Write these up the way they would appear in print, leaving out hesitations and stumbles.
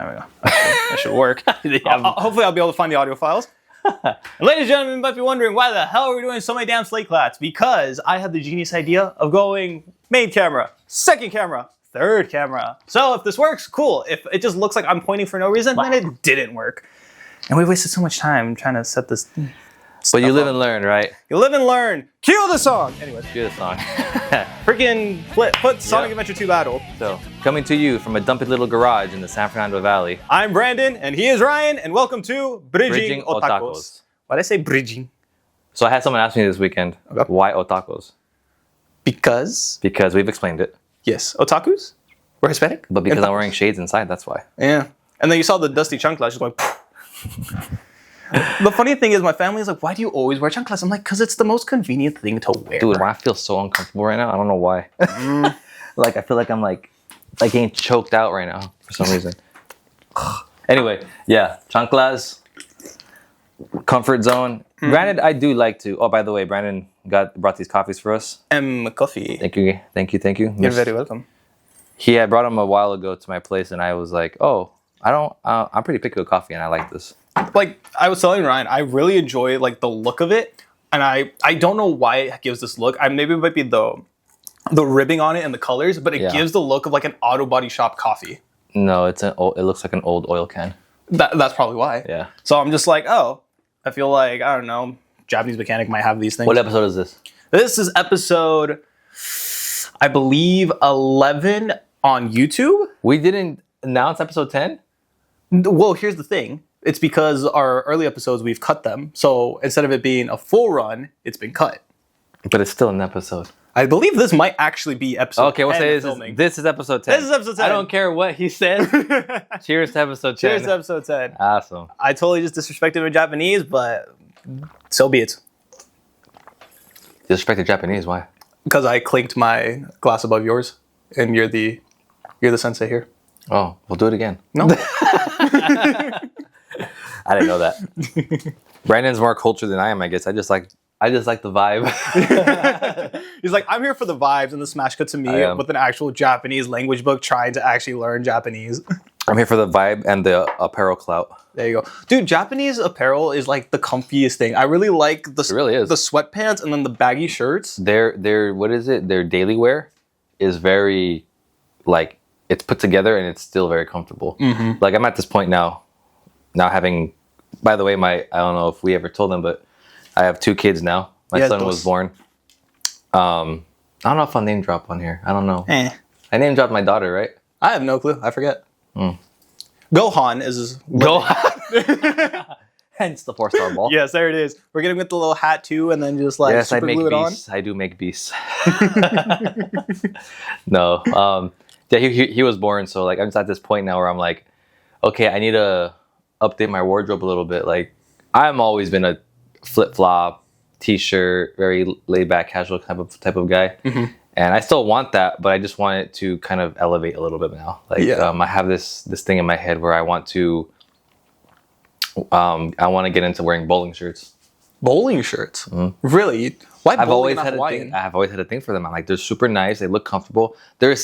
There we go. That should work. Hopefully I'll be able to find the audio files. And ladies and gentlemen, you might be wondering why the hell are we doing so many damn slate clats? Because I had the genius idea of going main camera, second camera, third camera. So if this works, cool. If it just looks like I'm pointing for no reason, then it didn't work. And we wasted so much time trying to set this. But you live and learn, right? You live and learn. Cue the song. Anyways, Cue the song. freaking put Sonic Adventure 2 Battle. So, coming to you from a dumpy little garage in the San Fernando Valley. I'm Brandon, and he is Ryan, and welcome to Bridging Otacos. Why'd I say bridging? So I had someone ask me this weekend, why Otacos? Because we've explained it. Yes, otakus? We're Hispanic? But because I'm wearing shades inside, that's why. Yeah. And then you saw the dusty chanclas just going. The funny thing is, my family is like, why do you always wear chanclas? I'm like, because it's the most convenient thing to wear. Dude, I feel so uncomfortable right now. I don't know why. Like, I feel like I'm like getting choked out right now for some reason. Anyway, yeah, chanclas, comfort zone. Granted, I do like to. Oh, by the way, Brandon brought these coffees for us. Coffee. Thank you. You're very welcome. I brought them a while ago to my place, and I was like, oh, I'm pretty picky with coffee, and I like this. Like I was telling Ryan, I really enjoy like the look of it, and I don't know why it gives this look. Maybe it might be the ribbing on it and the colors, but it gives the look of like an auto body shop coffee. No, it looks like an old oil can. That's probably why. Yeah. So I'm just like, oh, I feel like, I don't know, Japanese mechanic might have these things. What episode is this? This is episode, I believe, 11 on YouTube. We didn't announce episode 10? Well, here's the thing. It's because our early episodes, we've cut them. So instead of it being a full run, it's been cut. But it's still an episode. I believe this might actually be episode 10. Okay, we'll say this is episode 10. This is episode 10. I don't care what he said. Cheers to episode 10. Cheers to episode 10. Awesome. I totally just disrespected him in Japanese, but so be it. Disrespected Japanese, why? Because I clinked my glass above yours, and you're the sensei here. Oh, we'll do it again. No. I didn't know that. Brandon's more cultured than I am, I guess. I just like the vibe. He's like, I'm here for the vibes, and the smash cut to me with an actual Japanese language book trying to actually learn Japanese. I'm here for the vibe and the apparel clout. There you go. Dude, Japanese apparel is like the comfiest thing. I really like It really is. the sweatpants and then the baggy shirts. Their what is it? Their daily wear is very, like, it's put together and it's still very comfortable. Mm-hmm. Like, I'm at this point now having, by the way, I don't know if we ever told them, but I have 2 kids now. My son was born. I don't know if I'll name drop on here. I don't know. I name dropped my daughter, right? I have no clue. I forget. Gohan is his... Gohan. Hence the 4-star ball. Yes, there it is. We're getting with the little hat too, and then just like super glue it on. I do make beasts. No. Yeah, he was born, so like I'm just at this point now where I'm like, okay, I need to update my wardrobe a little bit. Like, I've always been a flip-flop, t-shirt, very laid-back, casual type of guy. Mm-hmm. And I still want that, but I just want it to kind of elevate a little bit now. Like, I have this thing in my head where I want to get into wearing bowling shirts. Bowling shirts? Mm-hmm. Really? Why bowling not Hawaiian? I've always had a thing for them. I'm like, they're super nice. They look comfortable. They're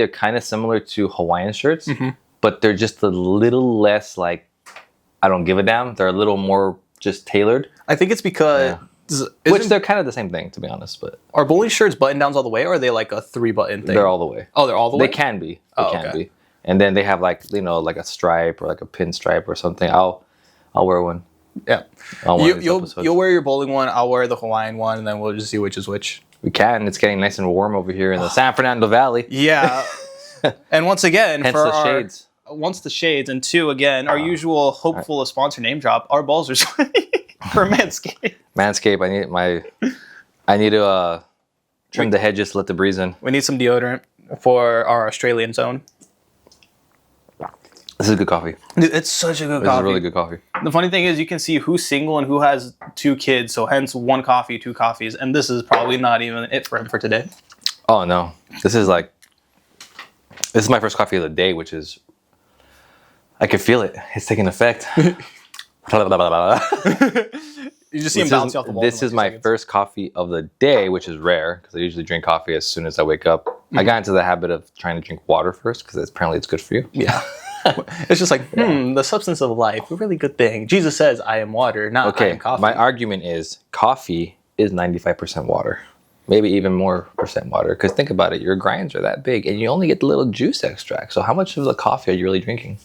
kind of similar to Hawaiian shirts, but they're just a little less like, I don't give a damn. They're a little more just tailored. I think it's because... Which they're kind of the same thing, to be honest. But are bowling shirts button downs all the way, or are they like a 3-button thing? They're all the way. Oh, they're all the way? They can be. They can be. And then they have like, like a stripe or like a pin stripe or something. I'll wear one. Yeah. You'll wear your bowling one, I'll wear the Hawaiian one, and then we'll just see which is which. We can. It's getting nice and warm over here in the San Fernando Valley. Yeah. And once again, hence the shades. Once the shades, and 2, again, our usual hopeful sponsor name drop, our balls are sweaty for Manscaped. Manscaped, I need to trim the hedges, let the breeze in. We need some deodorant for our Australian zone. This is good coffee. Dude, it's such a good coffee. This is really good coffee. The funny thing is you can see who's single and who has 2 kids, so hence 1 coffee, 2 coffees, and this is probably not even it for him for today. Oh, no. This is my first coffee of the day, which is, I can feel it. It's taking effect. You just see him bounce off the wall. This is my first coffee of the day, which is rare because I usually drink coffee as soon as I wake up. I got into the habit of trying to drink water first because apparently it's good for you. Yeah. It's just like, the substance of life, a really good thing. Jesus says, I am water, not I am coffee. My argument is coffee is 95% water. Maybe even more percent water. Because think about it, your grinds are that big, and you only get the little juice extract. So how much of the coffee are you really drinking?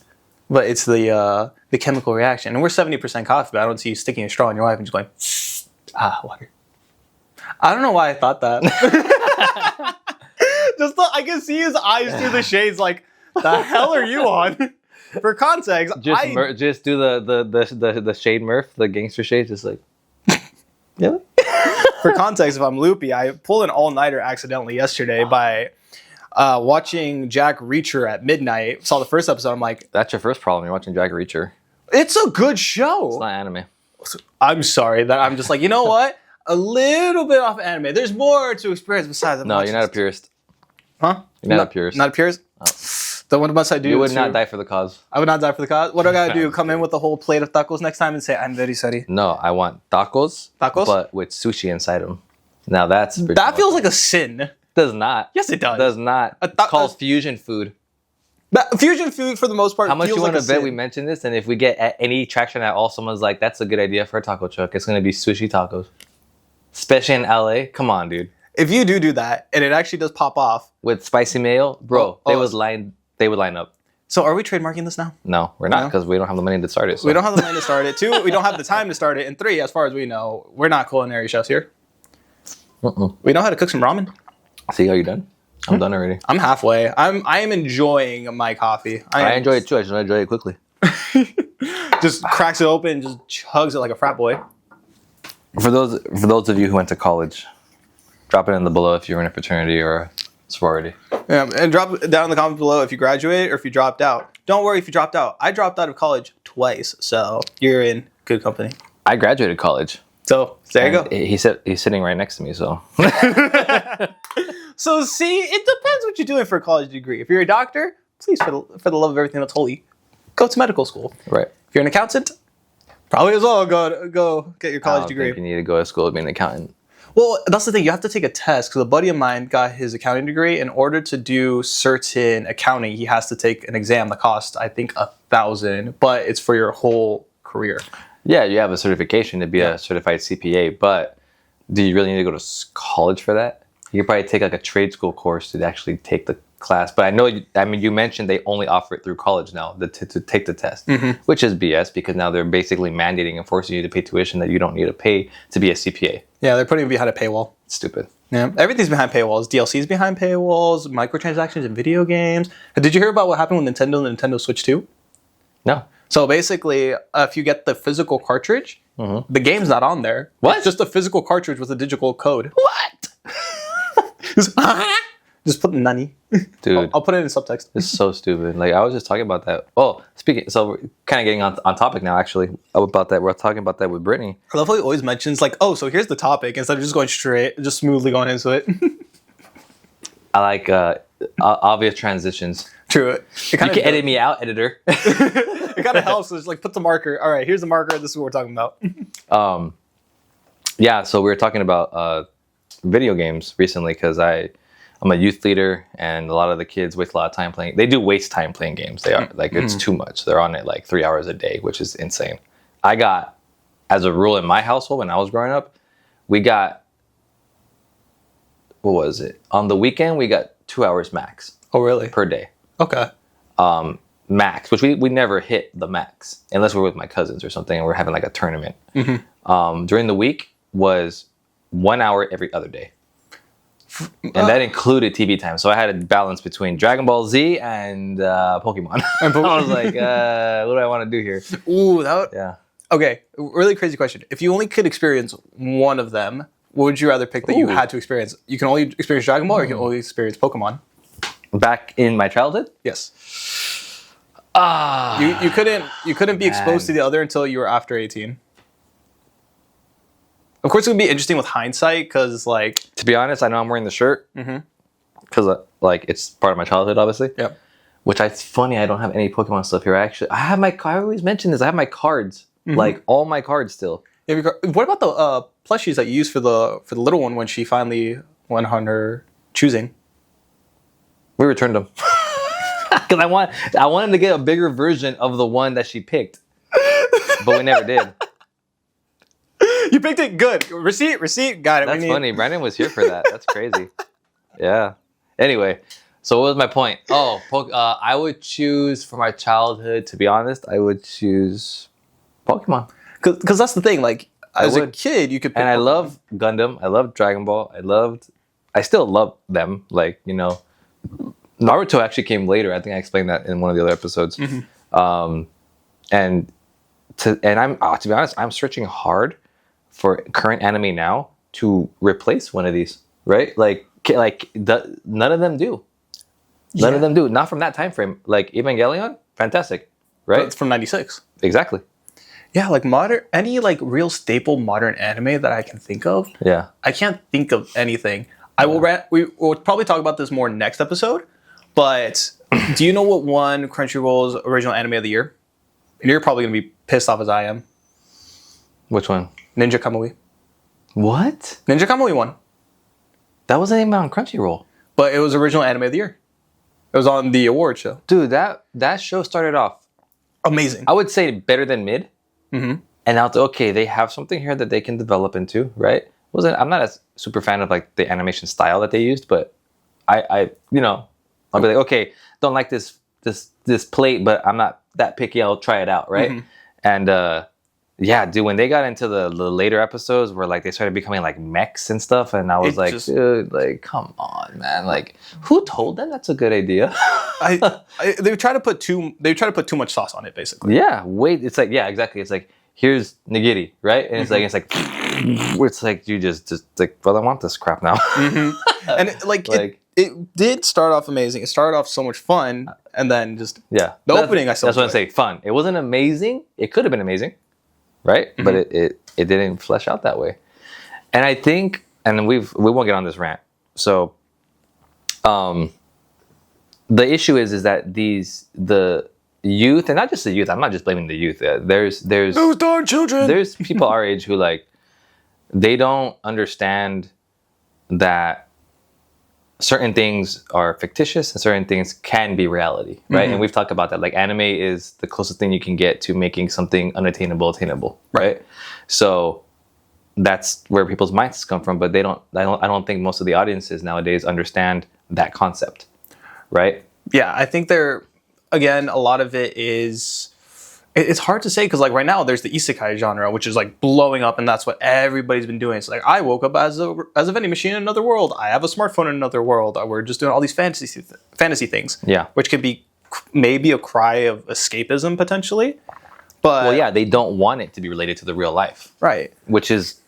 But it's the chemical reaction. And we're 70% coffee, but I don't see you sticking a straw in your life and just going, water. I don't know why I thought that. I can see his eyes through the shades like, the hell are you on? For context, just do the shade Murph, the gangster shade, just like, yeah. For context, if I'm loopy, I pulled an all-nighter accidentally yesterday by watching Jack Reacher at midnight. Saw the first episode. I'm like, that's your first problem. You're watching Jack Reacher. It's a good show. It's not anime. I'm sorry that I'm just like, you know what? A little bit off anime. There's more to experience besides. No, you're not a purist. Huh? You're not a purist. Not a purist? Oh. Then what must I do? You would not die for the cause. I would not die for the cause? What do I gotta do? Come in with a whole plate of tacos next time and say, I'm very sorry? No, I want tacos. Tacos? But with sushi inside them. Now that's... That feels like a sin. Does not. Yes, it does. Does not. It's called fusion food. Fusion food, for the most part, how much feels you want like to bet we mentioned this? And if we get any traction at all, someone's like, that's a good idea for a taco truck. It's going to be sushi tacos. Especially in LA. Come on, dude. If you do that, and it actually does pop off. With spicy mayo, bro, they would line up. So are we trademarking this now? No, we're not, because we don't have the money to start it. So. We don't have the money to start it. 2, we don't have the time to start it. And 3, as far as we know, we're not culinary chefs here. We know how to cook some ramen. See, are you done? I'm done already. I'm halfway. I am enjoying my coffee. I enjoy it too. I just enjoy it quickly. Just cracks it open, just chugs it like a frat boy. For those of you who went to college, drop it in the below if you're in a fraternity or a sorority. Yeah, and drop it down in the comments below if you graduated or if you dropped out. Don't worry if you dropped out. I dropped out of college twice, so you're in good company. I graduated college. So there you go. He's sitting right next to me, so. So see, it depends what you're doing for a college degree. If you're a doctor, please, for the love of everything that's holy, go to medical school. Right. If you're an accountant, probably as well go get your college degree. I don't think you need to go to school to be an accountant. Well, that's the thing. You have to take a test because a buddy of mine got his accounting degree. In order to do certain accounting, he has to take an exam that costs, I think, $1,000, but it's for your whole career. Yeah, you have a certification to be a certified CPA, but do you really need to go to college for that? You could probably take like a trade school course to actually take the class. But you mentioned they only offer it through college now to take the test, which is BS because now they're basically mandating and forcing you to pay tuition that you don't need to pay to be a CPA. Yeah, they're putting it behind a paywall. Stupid. Yeah, everything's behind paywalls. DLC's behind paywalls, microtransactions in video games. Did you hear about what happened with Nintendo and the Nintendo Switch 2? No. So basically, if you get the physical cartridge, the game's not on there. What? It's just a physical cartridge with a digital code. What? Just put nani. Dude. I'll put it in subtext. It's so stupid. Like, I was just talking about that. Oh, so we're kind of getting on topic now, actually, about that. We're talking about that with Brittany. I love how he always mentions, like, oh, so here's the topic, instead of just going straight, just smoothly going into it. I like obvious transitions. True. You can edit me out, editor. It kind of helps. So just like put the marker. All right, here's the marker. This is what we're talking about. Yeah, so we were talking about video games recently because I'm a youth leader and a lot of the kids waste a lot of time playing. They do waste time playing games. They are like it's too much. They're on it like 3 hours a day, which is insane. I got, as a rule in my household when I was growing up, we got, what was it? On the weekend, we got 2 hours max. Oh, really? Per day. Okay. Max, which we never hit the max unless we're with my cousins or something and we're having like a tournament. During the week was 1 hour every other day. And that included TV time. So I had a balance between Dragon Ball Z and Pokemon. I was like, what do I want to do here? Ooh, that would... Yeah. Okay, really crazy question. If you only could experience one of them, what would you rather pick that you had to experience? You can only experience Dragon Ball or you can only experience Pokemon? Back in my childhood? Yes. You couldn't be exposed to the other until you were after 18. Of course, it would be interesting with hindsight because, like... To be honest, I know I'm wearing the shirt because, like, it's part of my childhood, obviously. Yep. Which it's funny, I don't have any Pokemon stuff here. I always mention this. I have my cards, like all my cards still. What about the plushies that you used for the little one when she finally went on her choosing? We returned them. Because I wanted to get a bigger version of the one that she picked, but we never did. You picked it good. Receipt, got it. That's funny. Brandon was here for that. That's crazy. Yeah. Anyway, so what was my point? Oh, I would choose for my childhood. To be honest, I would choose Pokemon. Because that's the thing. Like as a kid, you could. And I love Gundam. I love Dragon Ball. I still love them. Like, you know, Naruto actually came later. I think I explained that in one of the other episodes. Mm-hmm. And to be honest, I'm searching hard for current anime now to replace one of these. Right? None of them do. None of them do. Not from that time frame. Like Evangelion, fantastic. Right? But it's from '96. Exactly. Yeah, like any real staple modern anime that I can think of. Yeah. I can't think of anything. We will probably talk about this more next episode. But do you know what won Crunchyroll's original anime of the year? And you're probably gonna be pissed off as I am. Which one? Ninja Kamui. What? Ninja Kamui won. That wasn't even on Crunchyroll. But it was original anime of the year. It was on the award show. Dude, that show started off amazing. I would say better than mid. Mm-hmm. And now, okay, they have something here that they can develop into, right? I'm not a super fan of like the animation style that they used, but I'll be like, okay, don't like this plate, but I'm not that picky. I'll try it out, right? Mm-hmm. And yeah, dude, when they got into the later episodes where like they started becoming like mechs and stuff, and I was dude, like, come on, man, like, who told them that's a good idea? They try to put too much sauce on it, basically. Yeah, it's like, yeah, exactly. It's like, here's nigiri, right? And it's mm-hmm. it's like you just like, well, I want this crap now. Mm-hmm. And it did start off amazing. It started off so much fun, and then just the opening. That's what I say. Fun. It wasn't amazing. It could have been amazing, right? Mm-hmm. But it didn't flesh out that way. And I think, and we won't get on this rant. So, the issue is that the youth, and not just the youth. I'm not just blaming the youth. There's those darn children. There's people our age who like they don't understand that certain things are fictitious and certain things can be reality, right? Mm-hmm. And we've talked about that. Like anime is the closest thing you can get to making something unattainable attainable, right? So that's where people's minds come from, but I don't think most of the audiences nowadays understand that concept, right? Yeah, I think again, a lot of it is, it's hard to say because like right now there's the isekai genre, which is like blowing up, and that's what everybody's been doing. It's like, I woke up as a vending machine in another world. I have a smartphone in another world. We're just doing all these fantasy things. Yeah, which could be maybe a cry of escapism potentially. But well, yeah, they don't want it to be related to the real life, right? Which is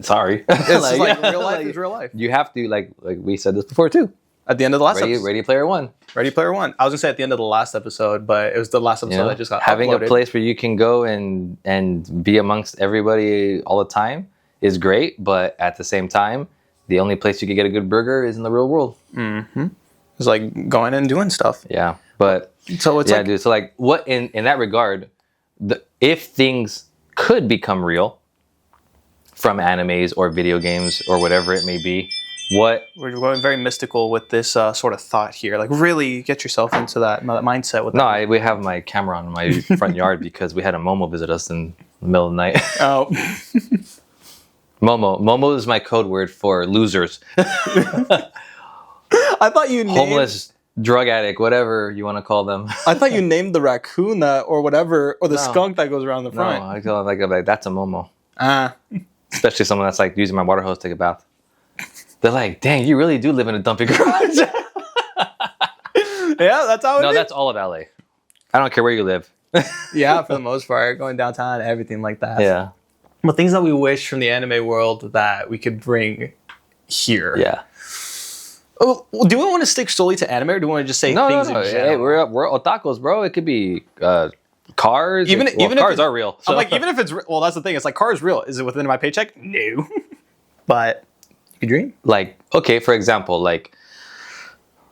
sorry, it's like real life is real life. You have to like we said this before too. At the end of the last episode. Ready Player One. Ready Player One. I was going to say at the end of the last episode, but it was the last episode that just got having uploaded. A place where you can go and be amongst everybody all the time is great, but at the same time, the only place you can get a good burger is in the real world. Mm-hmm. It's like going and doing stuff. Yeah, but so it's dude. So like, what in that regard, if things could become real from animes or video games or whatever it may be. We're going very mystical with this sort of thought here. Like, really get yourself into that mindset. With that. We have my camera on my front yard because we had a Momo visit us in the middle of the night. Oh. Momo is my code word for losers. I thought you named... Homeless, drug addict, whatever you want to call them. I thought you named the raccoon that, or whatever, or the skunk that goes around the front. No, I feel like that's a Momo. Especially someone that's like using my water hose to take a bath. They're like, dang, you really do live in a dumping garage. Yeah, that's how it is. No, that's all of LA. I don't care where you live. Yeah, for the most part, going downtown, everything like that. Yeah. But things that we wish from the anime world that we could bring here. Yeah. Oh, do we want to stick solely to anime, or do we want to just say things in general? Hey, we're Otacos, bro. It could be cars. Even cars are real. So. I'm like, even if it's well, that's the thing. It's like, cars real. Is it within my paycheck? No. But you could dream. Like, okay, for example, like,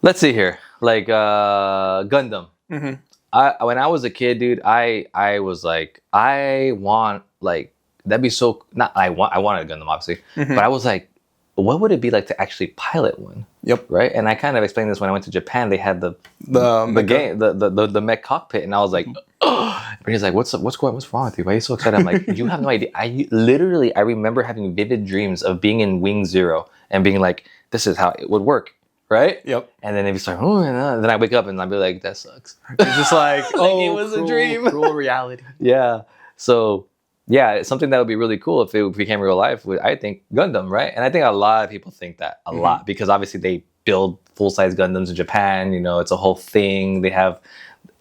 let's see here, like Gundam. Mm-hmm. When I was a kid, dude, I was like, I want, like, that'd be so. Not I wanted a Gundam, obviously, but I was like, what would it be like to actually pilot one? Yep. Right. And I kind of explained this when I went to Japan. They had the mech cockpit, and I was like, oh. And he's like, what's wrong with you? Why are you so excited? I'm like, you have no idea. I remember having vivid dreams of being in Wing Zero and being like, this is how it would work. Right? Yep. And then if you start, then I wake up and I'll be like, that sucks. It's just like, it was a dream. Cruel reality. Yeah. So, yeah, it's something that would be really cool if it became real life. I think Gundam, right? And I think a lot of people think that a lot because obviously they build full-size Gundams in Japan. You know, it's a whole thing. They have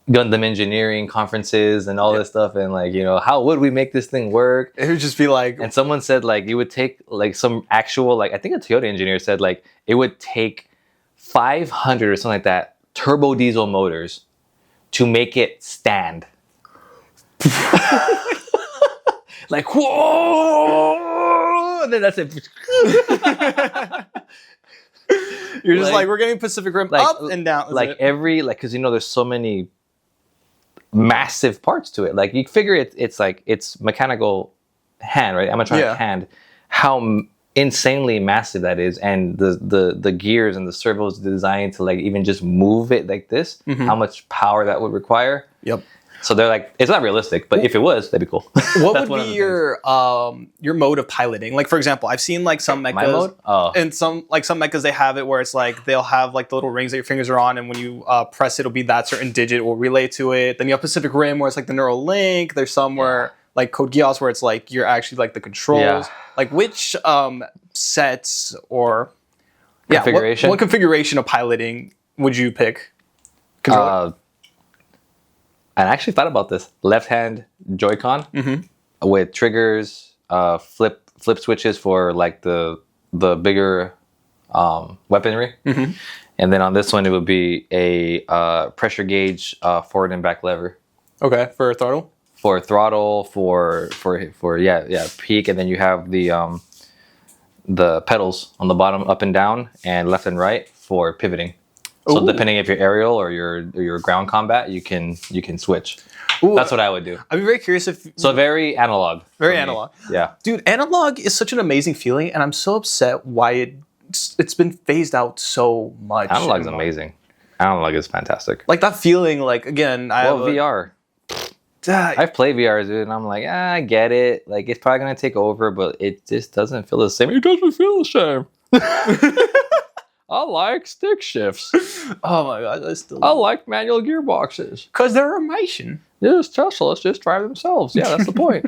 Gundam engineering conferences and all this stuff. And like, you know, how would we make this thing work? It would just be like... And someone said like, you would take like some actual, like I think a Toyota engineer said like, it would take 500 or something like that turbo diesel motors to make it stand. Like, whoa! And then that's it. You're just like, we're getting Pacific Rim up and down. Like every, like, because you know, there's so many massive parts to it. Like you figure it's like, it's mechanical hand, right? Animatronic hand. How insanely massive that is, and the gears and the servos designed to like even just move it like this, how much power that would require. Yep. So they're like, it's not realistic, but if it was, that'd be cool. What would be your mode of piloting? Like, for example, I've seen like some mechas. My mode? Oh. And some mechas, they have it where it's like they'll have like the little rings that your fingers are on, and when you press it, it'll be that certain digit will relay to it. Then you have Pacific Rim where it's like the neural link. There's some where like Code Geass where it's like you're actually like the controls. Yeah. Like which sets or configuration? What configuration of piloting would you pick? I actually thought about this. Left-hand Joy-Con with triggers, flip switches for like the bigger weaponry, and then on this one it would be a pressure gauge forward and back lever. Okay, for throttle. For throttle, for peak, and then you have the pedals on the bottom, up and down, and left and right for pivoting. So depending if you're aerial or your ground combat, you can switch. Ooh, that's what I would do. I'd be very curious if... So very analog. Very analog. Yeah. Dude, analog is such an amazing feeling, and I'm so upset why it's been phased out so much. Analog is amazing. Analog is fantastic. Like that feeling, like, again... VR. I've played VR, dude, and I'm like, I get it. Like, it's probably going to take over, but it just doesn't feel the same. It doesn't feel the same. I like stick shifts. Oh my god, I like manual gearboxes. Because they're amazing. Yes, Teslas just drive themselves. Yeah, that's the point.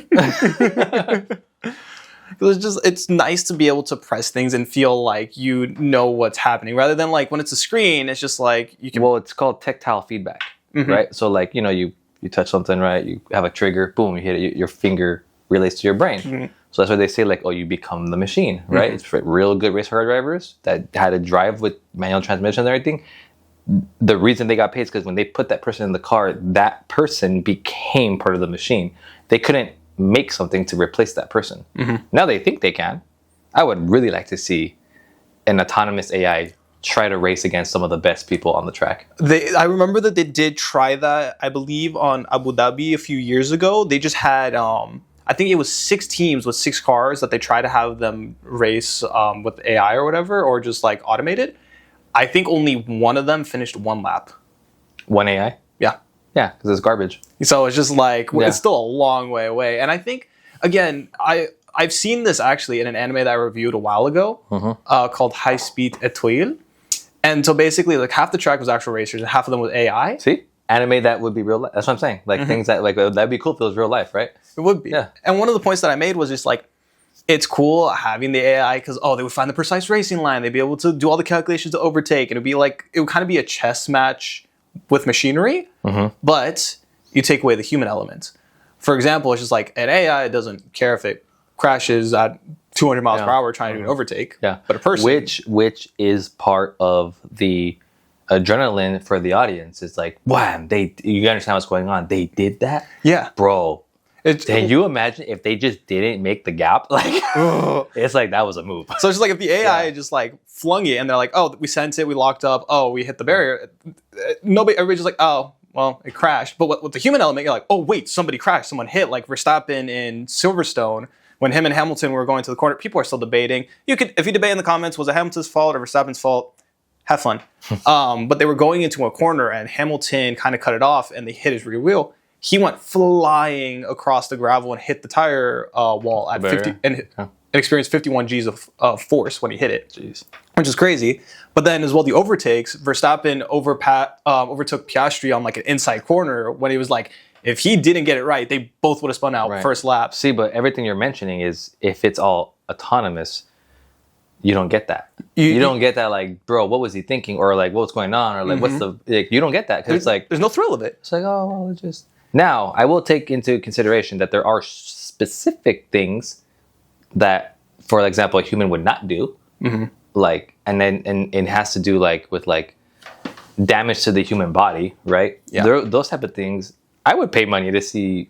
It's nice to be able to press things and feel like you know what's happening, rather than like when it's a screen, it's just like you can... Well, it's called tactile feedback, right? So like, you know, you touch something, right? You have a trigger, boom, you hit it, your finger relates to your brain. So that's why they say like, oh, you become the machine, right? It's for real good race car drivers that had to drive with manual transmission and everything. The reason they got paid is because when they put that person in the car, that person became part of the machine. They couldn't make something to replace that person. Now they think they can. I would really like to see an autonomous AI try to race against some of the best people on the track. I remember that they did try that, I believe, on Abu Dhabi a few years ago. They just had... I think it was 6 teams with 6 cars that they try to have them race with AI or whatever, or just like automated. I think only one of them finished 1 lap. One AI? Yeah. Yeah, because it's garbage. So it's just like, it's still a long way away. And I think, again, I've seen this actually in an anime that I reviewed a while ago called High Speed Étoile. And so basically, like half the track was actual racers and half of them was AI. See? Anime that would be real life. That's what I'm saying. Like things that, like, that'd be cool if it was real life, right? It would be. Yeah. And one of the points that I made was just like, it's cool having the AI because, they would find the precise racing line. They'd be able to do all the calculations to overtake. And it would kind of be a chess match with machinery, but you take away the human element. For example, it's just like an AI doesn't care if it crashes at 200 miles per hour trying to do an overtake. Yeah. But a person... Which is part of the adrenaline for the audience. It's like, wham, you understand what's going on. They did that? Yeah. Bro. Can you imagine if they just didn't make the gap? Like, it's like that was a move. So it's just like if the AI just like flung it and they're like, oh, we sent it, we locked up, oh, we hit the barrier. Everybody's just like, oh, well, it crashed. But with the human element, you're like, oh, wait, somebody crashed, someone hit. Like Verstappen in Silverstone, when him and Hamilton were going to the corner, people are still debating. If you debate in the comments, was it Hamilton's fault or Verstappen's fault? have fun. But they were going into a corner, and Hamilton kind of cut it off, and they hit his rear wheel. He went flying across the gravel and hit the tire wall at 50, and experienced 51 G's of force when he hit it. Jeez. Which is crazy. But then as well, the overtakes, Verstappen overtook Piastri on like an inside corner when he was like, if he didn't get it right, they both would have spun out first lap. See, but everything you're mentioning is if it's all autonomous, you don't get that. You don't get that, like, bro, what was he thinking? Or like, what's going on? Or like, what's the, like, you don't get that. Because it's like, there's no thrill of it. It's like, oh, well, it just. Now, I will take into consideration that there are specific things that, for example, a human would not do. Like, and it has to do like with like damage to the human body, right? Yeah. Those type of things, I would pay money to see.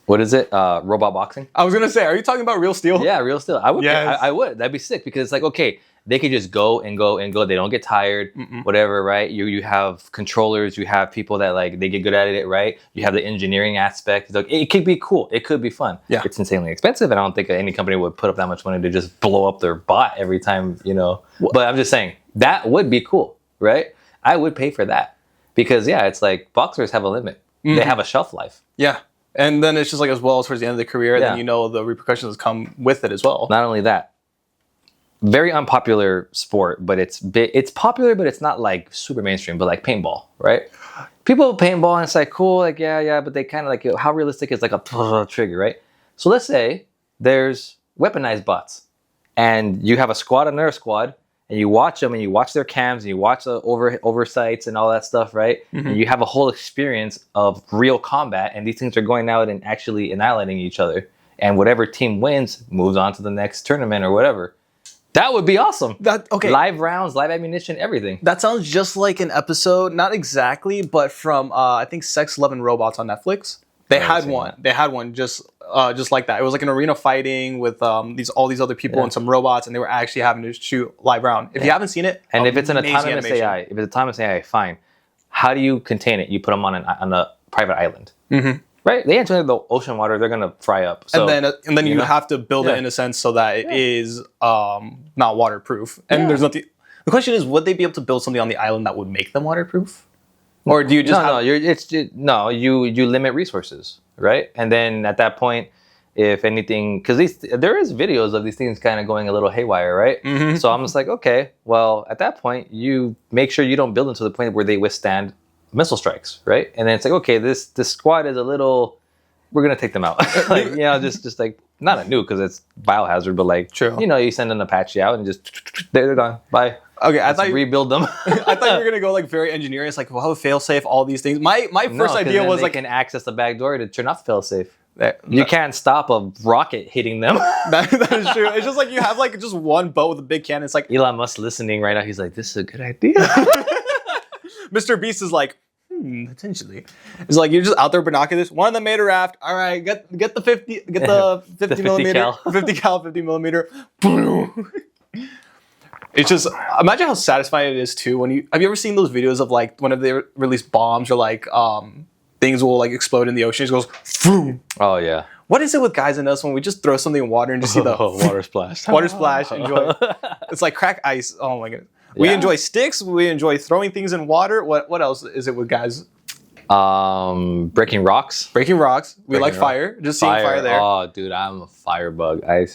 What is it? Robot boxing. I was gonna say, are you talking about Real Steel? Yeah, Real Steel. I would. Yes. I would. That'd be sick because it's like, okay, they could just go and go and go. They don't get tired, whatever, right? You have controllers. You have people that like they get good at it, right? You have the engineering aspect. Like, it could be cool. It could be fun. Yeah. It's insanely expensive, and I don't think any company would put up that much money to just blow up their bot every time, you know. But I'm just saying that would be cool, right? I would pay for that because it's like boxers have a limit. They have a shelf life. Yeah. And then it's just like as well towards the end of the career, then you know the repercussions that come with it as well. Not only that, very unpopular sport, but it's popular, but it's not like super mainstream. But like paintball, right? People paintball and it's like cool, like yeah, but they kind of like how realistic is like a trigger, right? So let's say there's weaponized bots, and you have a squad another squad, and you watch them and you watch their cams and you watch the oversights and all that stuff, right? And you have a whole experience of real combat, and these things are going out and actually annihilating each other. And whatever team wins moves on to the next tournament or whatever. That would be awesome. Live rounds, live ammunition, everything. That sounds just like an episode, not exactly, but from I think Sex, Love, and Robots on Netflix. They had one. They had one just like that. It was like an arena fighting with all these other people and some robots, and they were actually having to shoot live round. If you haven't seen it, and if it's an autonomous AI, fine. How do you contain it? You put them on a private island, right? They enter the ocean water; they're gonna fry up. So, and then you have to build it in a sense so that it is not waterproof. And there's nothing. The question is, would they be able to build something on the island that would make them waterproof? Or do you just you limit resources, right? And then at that point, if anything, because there is videos of these things kind of going a little haywire, right? So I'm just like, okay, well, at that point, you make sure you don't build them to the point where they withstand missile strikes, right? And then it's like, okay, this squad is a little, we're gonna take them out, like just like not a nuke because it's biohazard, but like you send an Apache out and just they're gone, bye. Okay, I thought rebuild them. I thought you were gonna go like very engineering. It's like, well, fail safe, all these things. My first idea was like, can access the back door to turn off fail safe. You can't stop a rocket hitting them. that is true. It's just like you have like just one boat with a big cannon. It's like Elon Musk listening right now. He's like, this is a good idea. Mr. Beast is like, potentially. It's like you're just out there binoculars. One of them made a raft. All right, get the 50 millimeter, 50 cal, 50 millimeter. Boom. It's just imagine how satisfying it is too when have you ever seen those videos of like whenever they release bombs or like things will like explode in the ocean, it goes boom. Oh yeah. What is it with guys and us when we just throw something in water and just see the water splash? Water splash, enjoy. It's like crack ice. Oh my goodness. We enjoy sticks, we enjoy throwing things in water. What else is it with guys? Breaking rocks. We like fire. Just seeing fire there. Oh dude, I'm a fire bug. I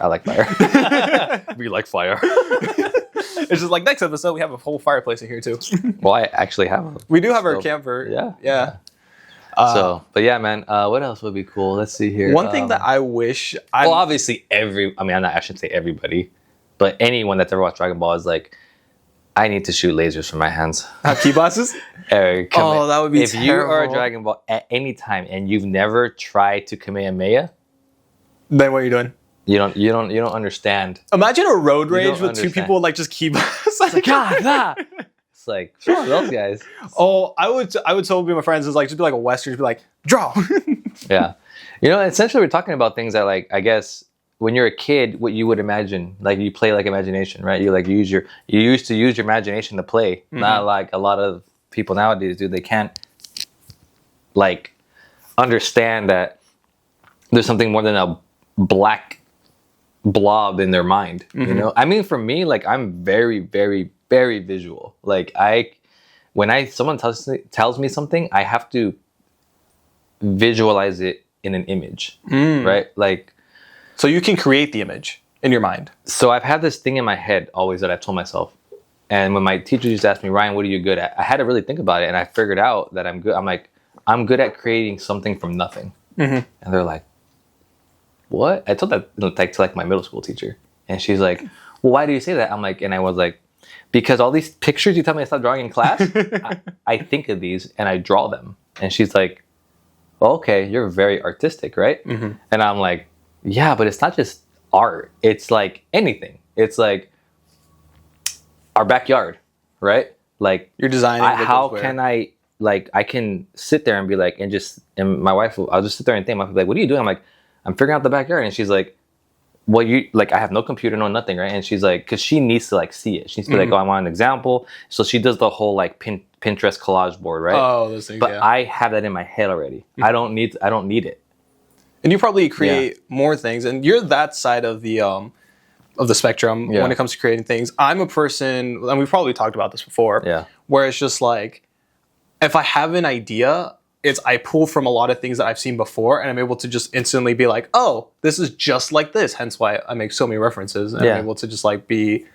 like fire. We like fire. It's just like next episode we have a whole fireplace in here too. Well, I actually have. We do have our camper. Yeah. But yeah, man. What else would be cool? Let's see here. One thing that I wish. Well, obviously I shouldn't say everybody, but anyone that's ever watched Dragon Ball is like, I need to shoot lasers from my hands. Have key bosses? That would be if you are a Dragon Ball at any time and you've never tried to Kamehameha. Then what are you doing? You don't understand. Imagine a road rage with two people like just key bosses. It's like, God. It's like, sure, those guys. Oh, I would totally be my friends. It's like just be like a Western, just be like, draw. Yeah. Essentially we're talking about things that like I guess when you're a kid, what you would imagine, like you play like imagination, right? You used to use your imagination to play. Not like a lot of people nowadays do. They can't like understand that there's something more than a black blob in their mind. You know, I mean, for me, like I'm very, very, very visual. Like someone tells me something, I have to visualize it in an image, right? Like, so you can create the image in your mind. So I've had this thing in my head always that I've told myself. And when my teacher used to ask me, Ryan, what are you good at? I had to really think about it, and I figured out that I'm good. I'm like, I'm good at creating something from nothing. And they're like, what? I told that to like my middle school teacher, and she's like, well, why do you say that? I'm like, and I was like, because all these pictures you tell me to stop drawing in class, I think of these and I draw them. And she's like, well, okay, you're very artistic, right? And I'm like, yeah, but it's not just art. It's like anything. It's like our backyard, right? Like you're designing. How can I, like, I can sit there and be like, and my wife, I'll just sit there and think, my wife will be like, what are you doing? I'm like, I'm figuring out the backyard. And she's like, well, I have no computer, no nothing, right? And she's like, because she needs to like see it. She needs to be like, oh, I want an example. So she does the whole like Pinterest collage board, right? Oh, those things. But I have that in my head already. I don't need it. And you probably create more things, and you're that side of the spectrum when it comes to creating things. I'm a person, and we've probably talked about this before, where it's just like, if I have an idea, I pull from a lot of things that I've seen before, and I'm able to just instantly be like, oh, this is just like this. Hence why I make so many references, and I'm able to just like be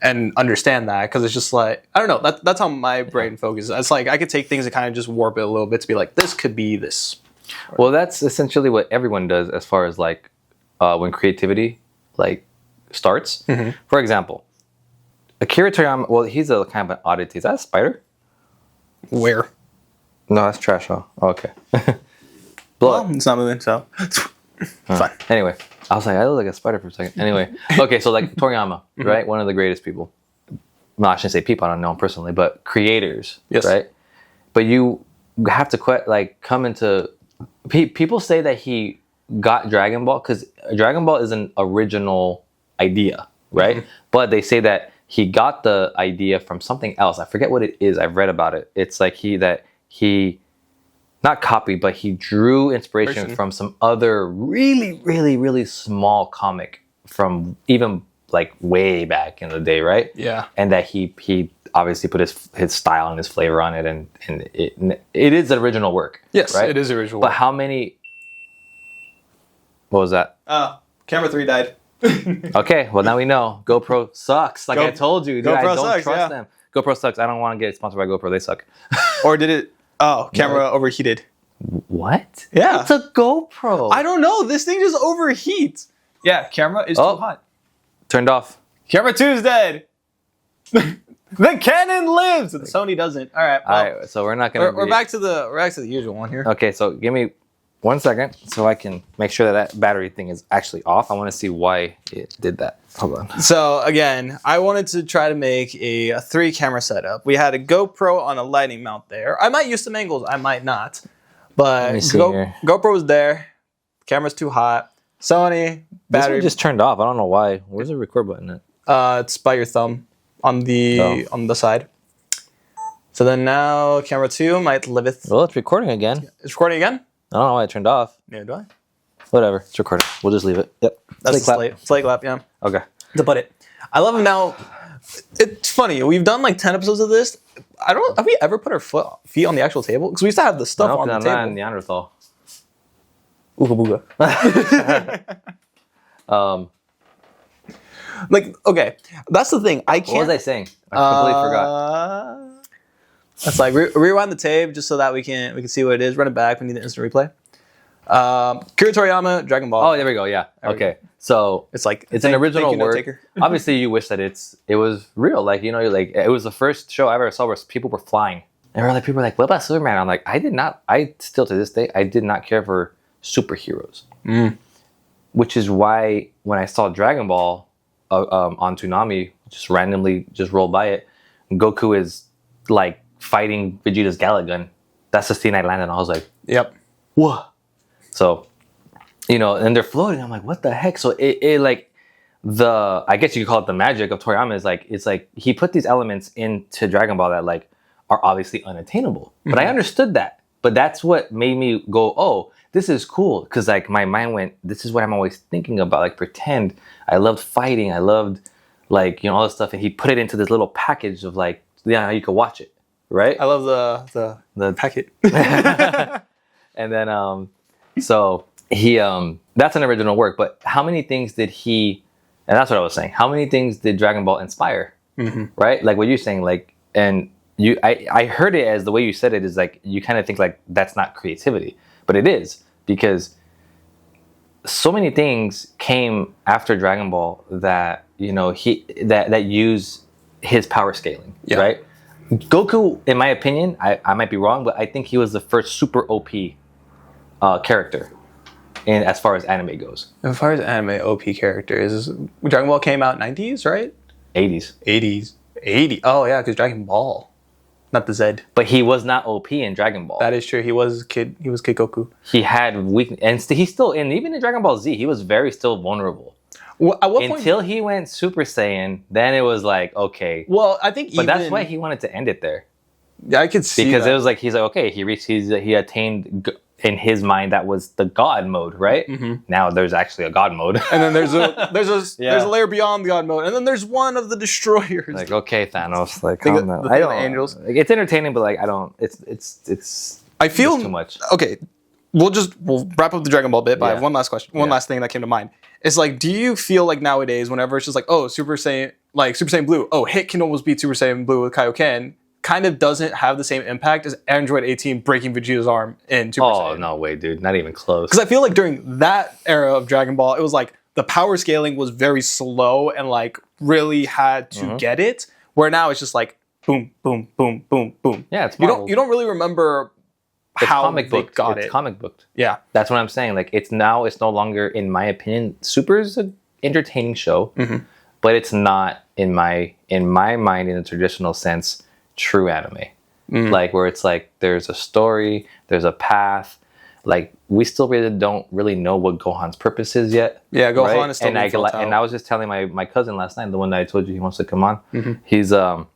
and understand that, because it's just like, I don't know, that's how my brain focuses. It's like I could take things and kind of just warp it a little bit to be like, this could be this. Well, that's essentially what everyone does as far as like when creativity like starts. For example, Akira Toriyama, well, he's a kind of an oddity. Is that a spider? Where? No, that's trash. Oh, okay. Well, it's not moving, so fine. Anyway, I was like, I look like a spider for a second. Anyway, okay, so like Toriyama, right? One of the greatest people. No, I shouldn't say people, I don't know him personally, but creators, right? But you have to come into... People say that he got Dragon Ball because Dragon Ball is an original idea, right? But they say that he got the idea from something else. I forget what it is. I've read about it. It's like he not copied, but he drew inspiration from some other really, really, really small comic from even like way back in the day, right? Yeah. And that he obviously put his style and his flavor on it, and it is the original work. Yes, right? It is original. But how many? What was that? Camera 3 died. Okay, well now we know. GoPro sucks. Like I told you, dude, I don't sucks, trust them. GoPro sucks. I don't want to get sponsored by GoPro. They suck. Or did it? Oh, camera overheated. What? Yeah. It's a GoPro. I don't know. This thing just overheats. Yeah, camera is too hot. Turned off. Camera 2 is dead. The Canon lives. The Sony doesn't. All right. Well, all right. So we're not gonna. We're back to the usual one here. Okay. So give me 1 second so I can make sure that battery thing is actually off. I want to see why it did that. Hold on. So again, I wanted to try to make a 3-camera setup. We had a GoPro on a lighting mount there. I might use some angles. I might not. But GoPro was there. Camera's too hot. Sony battery. This one just turned off. I don't know why. Where's the record button at? It's by your thumb on the side. So then now camera 2 might liveth. Well, it's recording again. It's recording again? I don't know why it turned off. Neither do I. Whatever. It's recording. We'll just leave it. Yep. That's slate clap, yeah. Okay. To put it. I love him now. It's funny. We've done like 10 episodes of this. Have we ever put our feet on the actual table? Because we used to have the stuff on the table. I'm not Neanderthal. Ooga booga. Like, okay, that's the thing. I can't. What was I saying? I completely forgot. That's like rewind the tape just so that we can see what it is. Run it back. We need the instant replay. Akira Toriyama, Dragon Ball. Oh, there we go. Yeah. Okay. So it's like it's an original work. Obviously, you wish that it was real. Like, you know, like it was the first show I ever saw where people were flying. And people were like, "What about Superman?" I'm like, I still to this day, I did not care for superheroes. Which is why when I saw Dragon Ball on Toonami, just randomly rolled by it, Goku is like fighting Vegeta's Gala gun. That's the scene I landed on. I was like, yep. Whoa. So, you know, and they're floating. I'm like, what the heck? So it like I guess you could call it the magic of Toriyama is like, it's like he put these elements into Dragon Ball that like are obviously unattainable. But I understood that. But that's what made me go, oh, this is cool. Because like my mind went, this is what I'm always thinking about. Like pretend. I loved fighting. I loved like, all this stuff. And he put it into this little package of like, yeah, you could watch it. Right? I love the packet. And then, so he, that's an original work. But how many things did he, and that's what I was saying. How many things did Dragon Ball inspire? Right? Like what you're saying, like, and I heard it as the way you said it is like you kind of think like that's not creativity, but it is, because so many things came after Dragon Ball that that use his power scaling, right? Goku, in my opinion, I might be wrong, but I think he was the first super OP character, and as far as anime goes. As far as anime OP characters, Dragon Ball came out 90s, right? 80s. 80. Oh yeah, because Dragon Ball. Not the Z. But he was not OP in Dragon Ball. That is true. He was Kid Goku. He had weakness, and he's still in. Even in Dragon Ball Z, he was very still vulnerable. Well, at what point? Until he went Super Saiyan, then it was like okay. Well, I think, but that's why he wanted to end it there. Yeah, I could see because that. It was like he's like okay, he attained. In his mind, that was the God mode, right? Now there's actually a God mode, and then there's a layer beyond the God mode, and then there's one of the destroyers. Like okay, Thanos, like I don't. Angels. Like, it's entertaining, but like I don't. It's. I feel too much. Okay, we'll wrap up the Dragon Ball bit. But I have one last question. One last thing that came to mind. It's like, do you feel like nowadays, whenever it's just like, oh, Super Saiyan Blue, oh, Hit can almost beat Super Saiyan Blue with Kaioken, kind of doesn't have the same impact as Android 18 breaking Vegeta's arm in Super Saiyan. Oh, no way, dude. Not even close. Because I feel like during that era of Dragon Ball, it was like the power scaling was very slow and like really had to get it. Where now it's just like boom, boom, boom, boom, boom. Yeah, it's you don't really remember how they got it. It's comic booked. Yeah. That's what I'm saying. Like it's no longer, in my opinion, Super's an entertaining show, but it's not in my mind in a traditional sense true anime. Like where it's like there's a story, there's a path. Like we still really don't know what Gohan's purpose is yet. Yeah, Gohan is still and I was just telling my cousin last night, the one that I told you he wants to come on. He's I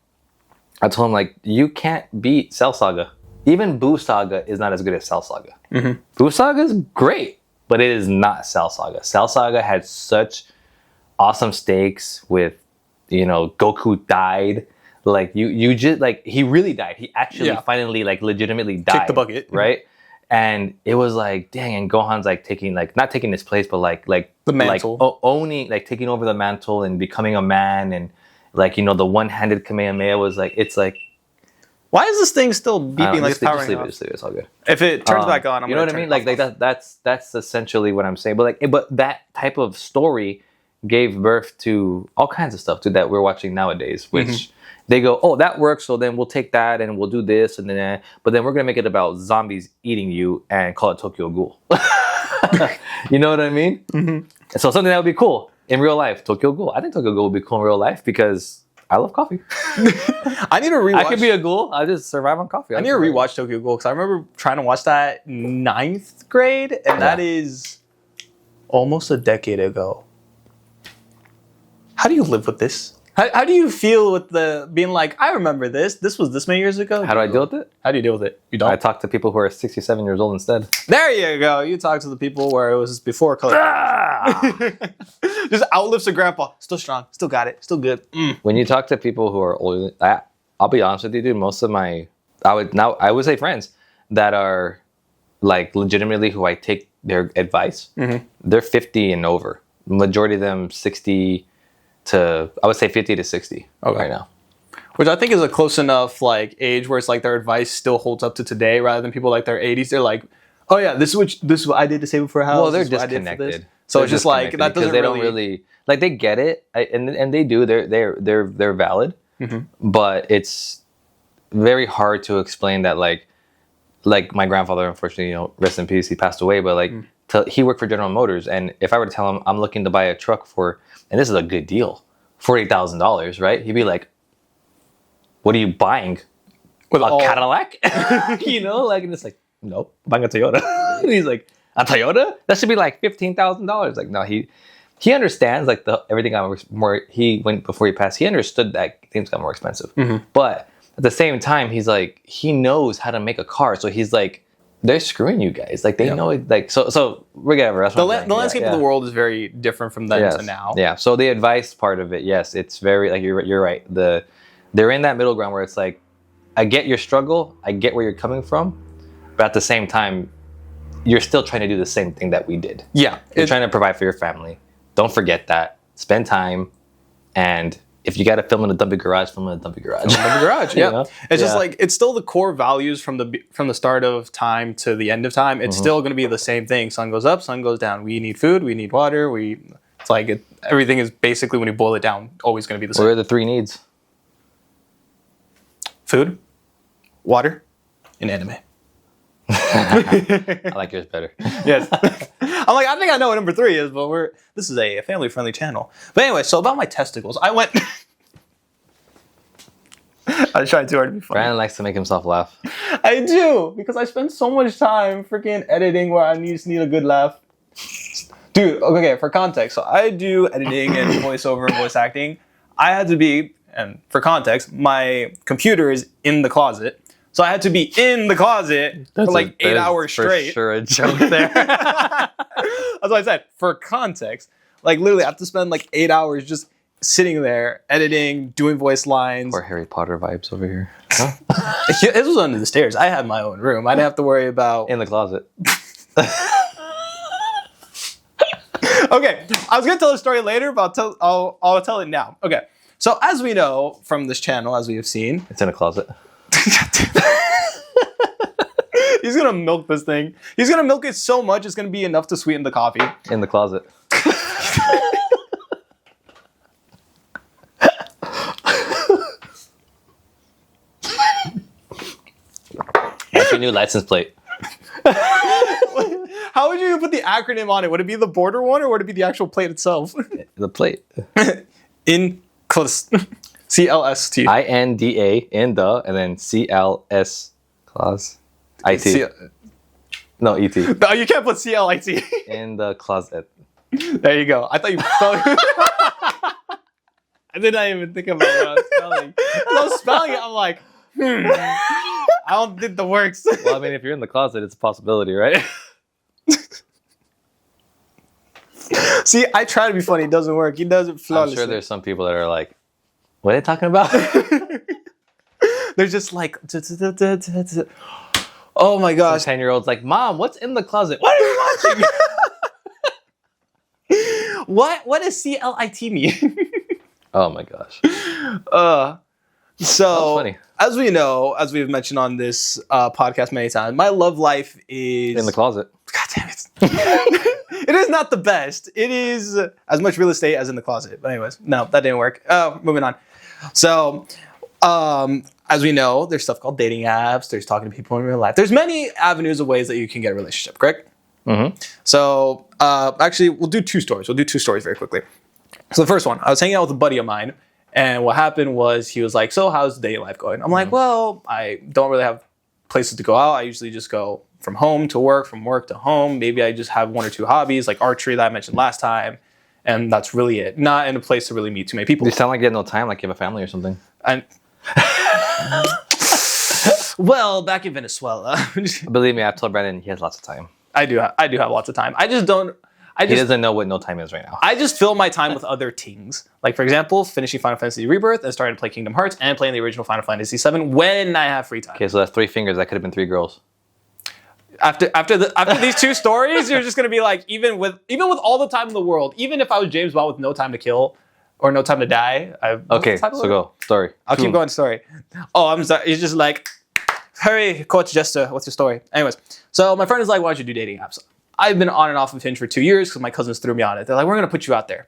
told him like you can't beat Cell Saga. Even Boo Saga is not as good as Cell Saga. Boo Saga is great, but it is not Cell Saga. Cell Saga had such awesome stakes with Goku died. Like you just like he really died. He actually finally like legitimately died. Kicked the bucket, right? And it was like dang. And Gohan's like not taking his place, but like the mantle, like owning, like taking over the mantle and becoming a man. And like the one-handed Kamehameha was like it's like. Why is this thing still beeping like it's powering off? Just leave it. It's all good. If it turns back on, I'm you know what I mean? Like that's essentially what I'm saying. But that type of story gave birth to all kinds of stuff that we're watching nowadays, which. They go, oh, that works, so then we'll take that and we'll do this, and then, but then we're gonna make it about zombies eating you and call it Tokyo Ghoul. You know what I mean? So something that would be cool in real life, Tokyo Ghoul. I think Tokyo Ghoul would be cool in real life because I love coffee. I need to rewatch. I could be a ghoul. I just survive on coffee. I need to rewatch Tokyo Ghoul because I remember trying to watch that 9th grade, and that is almost a decade ago. How do you live with this? How do you feel with the being like, I remember this. This was this many years ago. How do I deal with it? How do you deal with it? You don't? I talk to people who are 67 years old instead. There you go. You talk to the people where it was before color. Just outlifts a grandpa. Still strong. Still got it. Still good. When you talk to people who are older, I'll be honest with you, dude. Most of I would say friends that are like legitimately who I take their advice. They're 50 and over. Majority of them 60 to, I would say 50 to 60 right now. Which I think is a close enough like age where it's like their advice still holds up to today, rather than people like their 80s. They're like, oh yeah, this is what I did to save up for a house. Well, they're disconnected. So it's just like that doesn't they don't really like they get it, and they do. They're valid, but it's very hard to explain that like my grandfather, unfortunately, rest in peace, he passed away, but like he worked for General Motors, and if I were to tell him I'm looking to buy a truck for, and this is a good deal, $40,000, right? He'd be like, what are you buying? With a Cadillac? And it's like, nope, I'm buying a Toyota. And he's like, a Toyota? That should be like $15,000. Like, no, he understands like everything got more. He went before he passed. He understood that things got more expensive. But at the same time, he's like, he knows how to make a car. So he's like, they're screwing you guys. Like they know it. Like so whatever. That's the landscape of the world is very different from then to now. Yeah. So the advice part of it, yes, it's very like you're right. They're in that middle ground where it's like, I get your struggle, I get where you're coming from, but at the same time, you're still trying to do the same thing that we did. Yeah, you're trying to provide for your family. Don't forget that. Spend time, and if you got to film in a dumpy garage, film in a dumpy garage. Yeah, know? It's just like it's still the core values from the start of time to the end of time. It's still going to be the same thing. Sun goes up, sun goes down. We need food, we need water. It's like everything is basically, when you boil it down, always going to be the same. What are the 3 needs? Food, water, and anime. I like yours better. Yes. I'm like, I think I know what number 3 is, but this is a family-friendly channel. But anyway, so about my testicles, I went. I was trying too hard to be funny. Brandon likes to make himself laugh. I do, because I spend so much time freaking editing where I just need a good laugh. Dude, okay, for context, so I do editing and voiceover and voice acting. I had to be, and for context, my computer is in the closet. So I had to be in the closet for like 8 hours straight. For sure a joke there. That's what I said. For context, like literally I have to spend like 8 hours just sitting there, editing, doing voice lines. Or Harry Potter vibes over here. Huh? This was under the stairs. I had my own room. I didn't have to worry about... In the closet. Okay, I was going to tell the story later, but I'll tell it now. Okay, so as we know from this channel, as we have seen... It's in a closet. He's gonna milk this thing. He's gonna milk it so much it's gonna be enough to sweeten the coffee. In the closet. That's your new license plate. How would you put the acronym on it? Would it be the border one or would it be the actual plate itself? The plate. In close. CLST. INDA in the and then CLS clause. IT. No, ET. No, you can't put CLIT. In the closet. There you go. I thought you spelled I did not even think about what I was spelling. As I was spelling it, I'm like, I don't think that works. Well, I mean, if you're in the closet, it's a possibility, right? See, I try to be funny. It doesn't work. He does it flawlessly. I'm sure there's some people that are like, what are they talking about? They're just like, oh my gosh. 10-year-olds like, Mom, what's in the closet? What are you watching? What does CLIT mean? Oh my gosh. So, funny. As we know, as we've mentioned on this podcast many times, my love life is... In the closet. God damn it. It is not the best. It is as much real estate as in the closet. But anyways, no, that didn't work. Moving on. So, as we know, there's stuff called dating apps. There's talking to people in real life. There's many avenues of ways that you can get a relationship, correct? Mm-hmm. So, actually, we'll do 2 stories. We'll do 2 stories very quickly. So the first one, I was hanging out with a buddy of mine, and what happened was he was like, so how's dating life going? I'm like, well, I don't really have places to go out. I usually just go from home to work, from work to home. Maybe I just have 1 or 2 hobbies, like archery that I mentioned last time, and that's really it. Not in a place to really meet too many people. You sound like you have no time, like you have a family or something. Well, back in Venezuela. Believe me, I've told Brandon he has lots of time. I do have lots of time. He doesn't know what no time is right now. I just fill my time with other things. Like, for example, finishing Final Fantasy Rebirth and starting to play Kingdom Hearts and playing the original Final Fantasy VII when I have free time. Okay, so that's 3 fingers. That could have been 3 girls. After these 2 stories, you're just gonna be like, even with all the time in the world, even if I was James Bond with no time to kill or no time to die. Okay, so go. Story. I'll keep going. Story. Oh, I'm sorry. It's just like, hurry, Coach Jester, what's your story? Anyways, so my friend is like, why'd you do dating apps? I've been on and off of Hinge for 2 years because my cousins threw me on it. They're like, we're going to put you out there.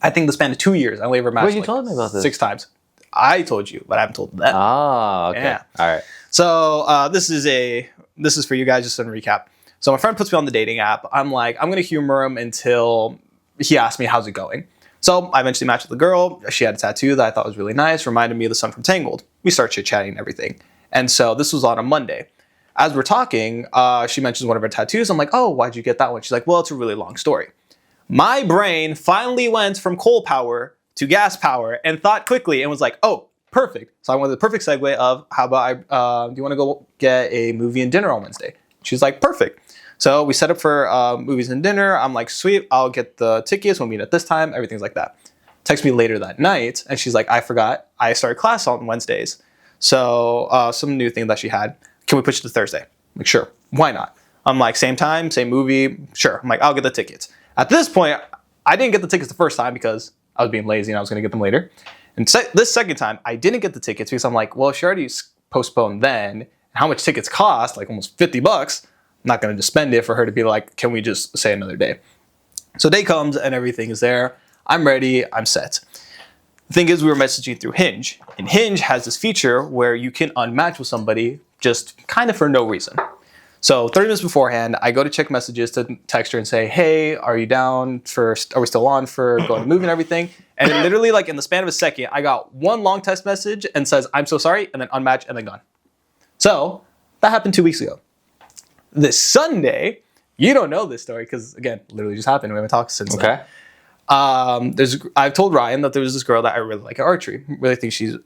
I think the span of 2 years, I only ever matched Wait, you told me about this. 6 times. I told you, but I haven't told them. Ah, okay. Yeah. All right. So this is for you guys, just to recap. So my friend puts me on the dating app. I'm like, I'm going to humor him until he asks me, how's it going? So I eventually matched with a girl. She had a tattoo that I thought was really nice, reminded me of the son from Tangled. We start chit-chatting and everything. And so this was on a Monday. As we're talking, she mentions one of her tattoos. I'm like, oh, why'd you get that one? She's like, well, it's a really long story. My brain finally went from coal power to gas power and thought quickly and was like, oh, perfect. So I went with the perfect segue of, how about do you want to go get a movie and dinner on Wednesday? She's like, perfect. So we set up for movies and dinner. I'm like, sweet, I'll get the tickets. We'll meet at this time. Everything's like that. Text me later that night, and she's like, I forgot. I started class on Wednesdays. So some new thing that she had. Can we push it to Thursday? I'm like, sure. Why not? I'm like, same time, same movie. Sure. I'm like, I'll get the tickets. At this point, I didn't get the tickets the first time because I was being lazy and I was going to get them later. And this second time, I didn't get the tickets because I'm like, well, she already postponed then. How much tickets cost? Like almost $50. I'm not going to just spend it for her to be like, can we just say another day? So day comes and everything is there. I'm ready. I'm set. The thing is, we were messaging through Hinge. And Hinge has this feature where you can unmatch with somebody just kind of for no reason. So 30 minutes beforehand, I go to check messages to text her and say, hey, are you down for, are we still on for going to the movie and everything? And it literally, like in the span of a second, I got one long text message and says, I'm so sorry, and then unmatch and then gone. So that happened 2 weeks ago. This Sunday, you don't know this story because, again, literally just happened. We haven't talked since then. I've told Ryan that there was this girl that I really like at archery. Really think she's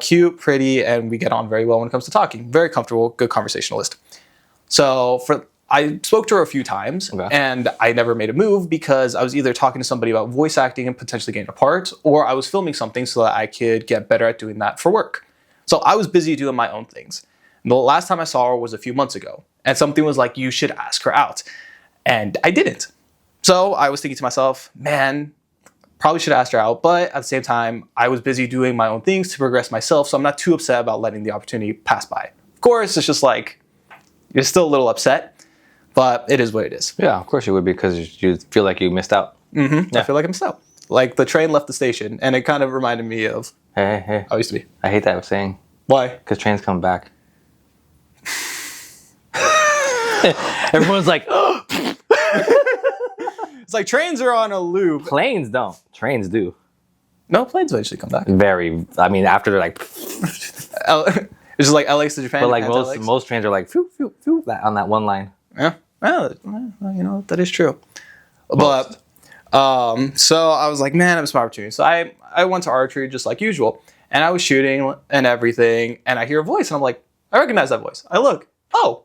cute, pretty, and we get on very well when it comes to talking. Very comfortable, good conversationalist. So I spoke to her a few times, and I never made a move because I was either talking to somebody about voice acting and potentially getting a part, or I was filming something so that I could get better at doing that for work. So I was busy doing my own things. And the last time I saw her was a few months ago, and something was like, you should ask her out. And I didn't. So I was thinking to myself, man, probably should have asked her out, but at the same time, I was busy doing my own things to progress myself, so I'm not too upset about letting the opportunity pass by. Of course, it's just like, you're still a little upset, but it is what it is. Yeah, of course you would, because you feel like you missed out. Mm-hmm. Yeah. I feel like I missed out. Like the train left the station, and it kind of reminded me of hey. I used to be. I hate that saying. Why? Because trains come back. Everyone's like, it's like trains are on a loop. Planes don't. Trains do. No, planes eventually come back. After they're like... It's just like LAX to Japan. But like most trains are like, phew, phew, phew, on that one line. Yeah. Well, you know, that is true. Most. But, so I was like, man, I missed my opportunity. So I went to archery just like usual. And I was shooting and everything. And I hear a voice. And I'm like, I recognize that voice. I look. Oh,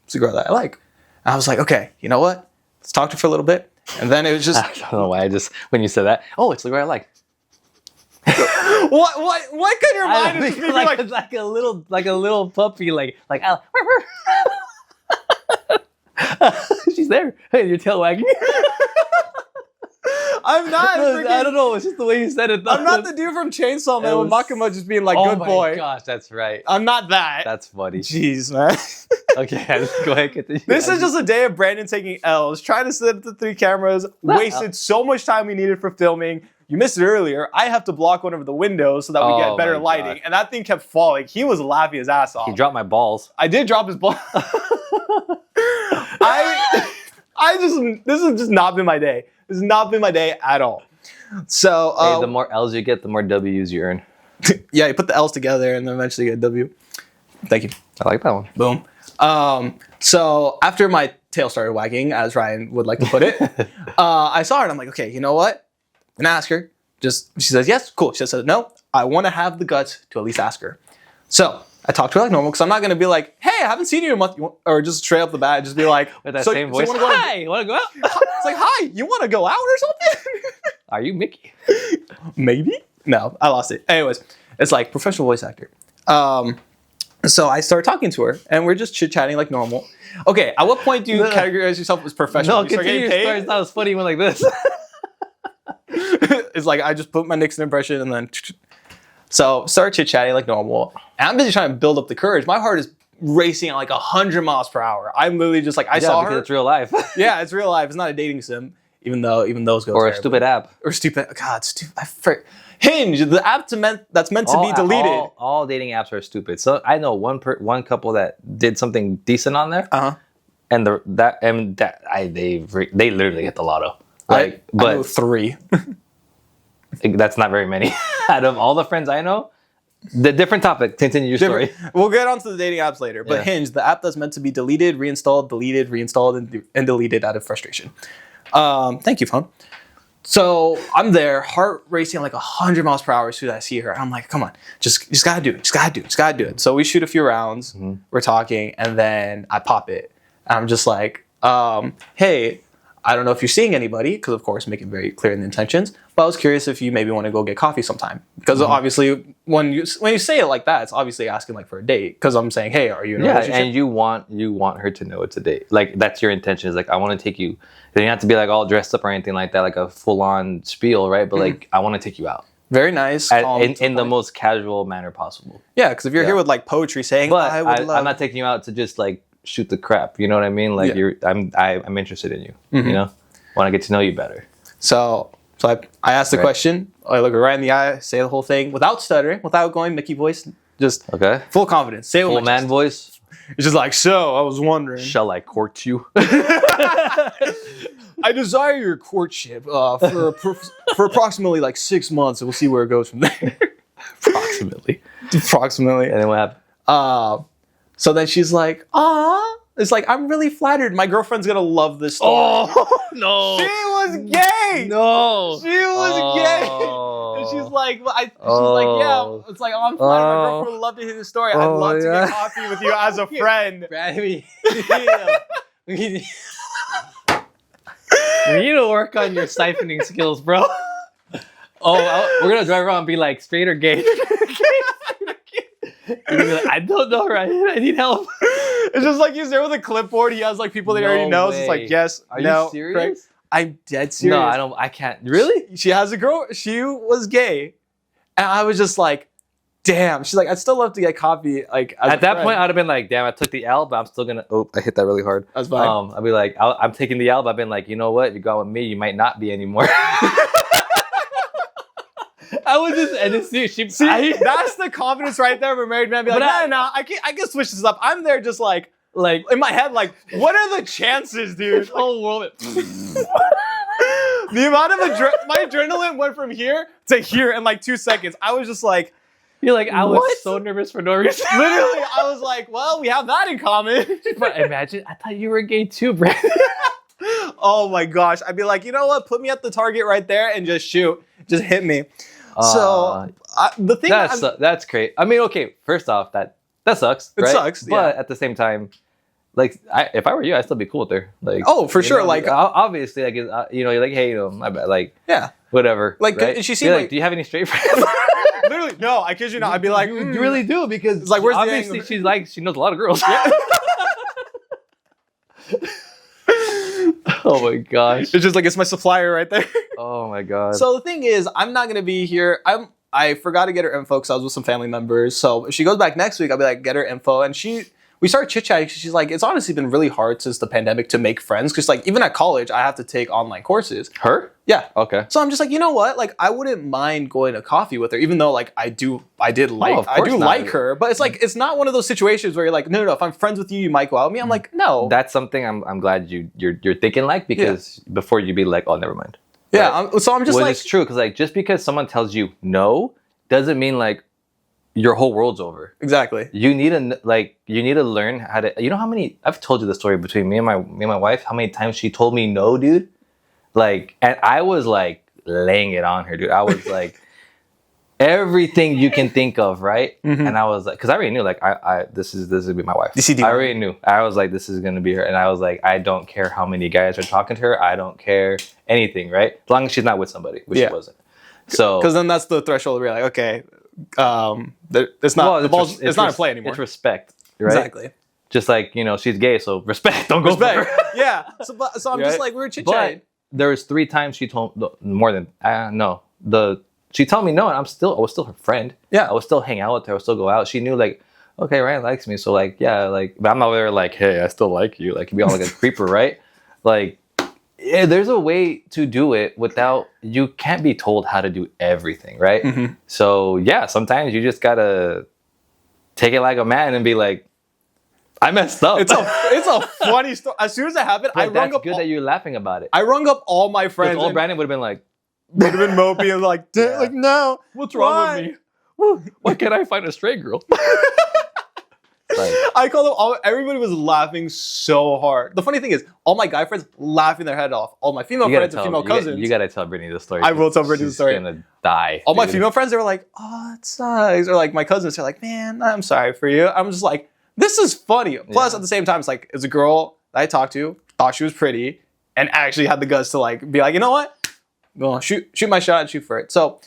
it's a girl that I like. And I was like, okay, you know what? Let's talk to her for a little bit. And then it was just... I don't know why when you said that, oh, it's the girl I like. What could your mind just be like a little puppy, like she's there. Hey, your tail wagging. I'm not. I don't know. It's just the way you said it. I'm not the dude from Chainsaw Man with Makima just being like, good boy. Oh my gosh, that's right. I'm not that. That's funny. Jeez, man. Okay, go ahead. Continue. This is just a day of Brandon taking L's, trying to set up the 3 cameras, wasted so much time we needed for filming. You missed it earlier. I have to block one of the windows so that we get better lighting. And that thing kept falling. He was laughing his ass off. He dropped my balls. I did drop his balls. This has just not been my day. This has not been my day at all. So hey, the more L's you get, the more W's you earn. Yeah, you put the L's together and then eventually get a W. Thank you. I like that one. Boom. So after my tail started wagging, as Ryan would like to put it, I saw her and I'm like, okay, you know what? I'm gonna ask her. She says yes, cool. She says no. I want to have the guts to at least ask her. So I talked to her like normal because I'm not gonna be like, hey, I haven't seen you in a month, or just straight up the bat, just be like, with that same voice. Hi, you want to go out? It's like, hi, you want to go out or something? Are you Mickey? Maybe. No, I lost it. Anyways, it's like professional voice actor. So I started talking to her, and we're just chit-chatting like normal. Okay, at what point do you categorize yourself as professional? No, continue your story. It's not as funny when like this. It's like I just put my Nixon impression and then... So start chit-chatting like normal. And I'm busy trying to build up the courage. My heart is racing at like 100 miles per hour. I'm literally just like, I saw her. It's real life. Yeah, it's real life. It's not a dating sim, even those go or terribly. A stupid app. Or stupid... God, stupid... Hinge, the app that's meant to be deleted. All dating apps are stupid. So I know one couple that did something decent on there. And they literally hit the lotto. I know 3. That's not very many. Out of all the friends I know, the different topic. Continue your story. We'll get onto the dating apps later. But Hinge, the app that's meant to be deleted, reinstalled, and deleted out of frustration. Thank you, phone. So I'm there, heart racing like 100 miles per hour as soon as I see her. And I'm like, come on, just gotta do it. Just gotta do it. So we shoot a few rounds. We're talking, and then I pop it. I'm just like, hey, I don't know if you're seeing anybody, because of course make it very clear in the intentions, but I was curious if you maybe want to go get coffee sometime. Because obviously when you say it like that, it's obviously asking like for a date. Because I'm saying, hey, are you in a relationship? And you want her to know it's a date. Like that's your intention. Is like I want to take you. Then you have to be like all dressed up or anything like that, like a full on spiel, right? But like I want to take you out. Very nice. In the most casual manner possible. Yeah, because if you're here with like poetry saying, but I'm not taking you out to just like shoot the crap. You know what I mean? Like I'm interested in you. You know, want to get to know you better. So I asked the question. I look her right in the eye, say the whole thing without stuttering, without going Mickey voice, just full confidence. Say it with full man voice. It's just like, so I was wondering, shall I court you? I desire your courtship for approximately like 6 months, and we'll see where it goes from there. Approximately. And then what happened? So then she's like, "Aw." It's like, I'm really flattered. My girlfriend's gonna love this story. Oh no! She was gay. No, she was gay. And she's like, yeah. It's like, oh, I'm flattered. My girlfriend would love to hear this story. I'd love to get coffee with you as a friend. We need to work on your siphoning skills, bro. We're gonna drive around and be like, straight or gay? You're gonna be like, I don't know, right? I need help. It's just like he's there with a clipboard. He has like people that he already knows. It's like, yes, Are you serious? Craig. I'm dead serious. No, I can't. Really? She has a girl. She was gay, and I was just like, damn. She's like, I'd still love to get coffee. Like at that point, I'd have been like, damn, I took the L, but I'm still gonna. Oh, I hit that really hard. That's fine. I'd be like, I'm taking the L, but I've been like, you know what? If you go with me, you might not be anymore. I was just, and then that's the confidence right there of a married man. Be like, no, I can switch this up. I'm there just like in my head, like, what are the chances, dude? The whole world. The amount of my adrenaline went from here to here in like 2 seconds. I was just like, you're like, I was so nervous for no reason. Literally, I was like, well, we have that in common. But imagine, I thought you were gay too, Brandon. Oh my gosh. I'd be like, you know what? Put me at the target right there and just shoot. Just hit me. The thing that's great. I mean, okay, first off, that sucks. It sucks, but at the same time, like, if I were you, I'd still be cool with her. Like, for sure. Like, obviously, like, you're like, hey, my bad. Like, whatever. Like, right? she seemed like, do you have any straight friends? Literally, no. I kid you not. I'd be like, you really do, because it's like, where's obviously she knows a lot of girls. Oh my gosh. It's just like, it's my supplier right there. Oh my god. So the thing is, I'm not gonna be here. I forgot to get her info because I was with some family members. So if she goes back next week, I'll be like, get her info. And we started chit-chatting. She's like, it's honestly been really hard since the pandemic to make friends. Because like, even at college, I have to take online courses. Her? Yeah. Okay. So I'm just like, you know what? Like, I wouldn't mind going to coffee with her, even though like I do like her. But it's like, it's not one of those situations where you're like, no, if I'm friends with you, you might go out with me. I'm like, no. That's something I'm glad you're thinking like, because before you'd be like, oh, never mind. Yeah. Right? So I'm just like, it's true, because like, just because someone tells you no doesn't mean like your whole world's over. Exactly. You need to learn how to. You know how many? I've told you the story between me and my wife. How many times she told me no, dude? Like, and I was like laying it on her, dude. I was like, everything you can think of, right? Mm-hmm. And I was like, because I already knew, like, this would be my wife. I already knew. I was like, this is gonna be her, and I was like, I don't care how many guys are talking to her. I don't care anything, right? As long as she's not with somebody, which she wasn't. So, because then that's the threshold where you're like, okay, it's not it's not a play anymore. It's respect, right? Exactly. Just like, she's gay, so respect. Don't go for her. Yeah. So I'm just like, we were chit-chatting. There was 3 times she told more than no. She told me no, and I was still her friend. Yeah. I would still hang out with her. I would still go out. She knew, like, okay, Ryan likes me, so like, yeah, like, but I'm not there like, hey, I still like you. Like, you be all like a creeper, right? Like, yeah, there's a way to do it without, you can't be told how to do everything, right? Mm-hmm. So yeah, sometimes you just gotta take it like a man and be like, I messed up. It's a funny story. As soon as it happened, I rung up. Good that you're laughing about it. I rung up all my friends. All Brandon would have been like, mopey and like, like, no, what's wrong with me? Why can't I find a straight girl? Like, I called them all. Everybody was laughing so hard. The funny thing is, all my guy friends laughing their head off. All my female friends and female cousins. You gotta tell Brittany the story. I will tell Brittany the story. She's gonna die. All my female friends, they were like, "Oh, it sucks," or like my cousins are like, "Man, I'm sorry for you." I'm just like, "This is funny." Plus, at the same time, it's like, it's a girl. that I talked to thought she was pretty and actually had the guts to like be like, you know what? Well, shoot my shot and shoot for it. So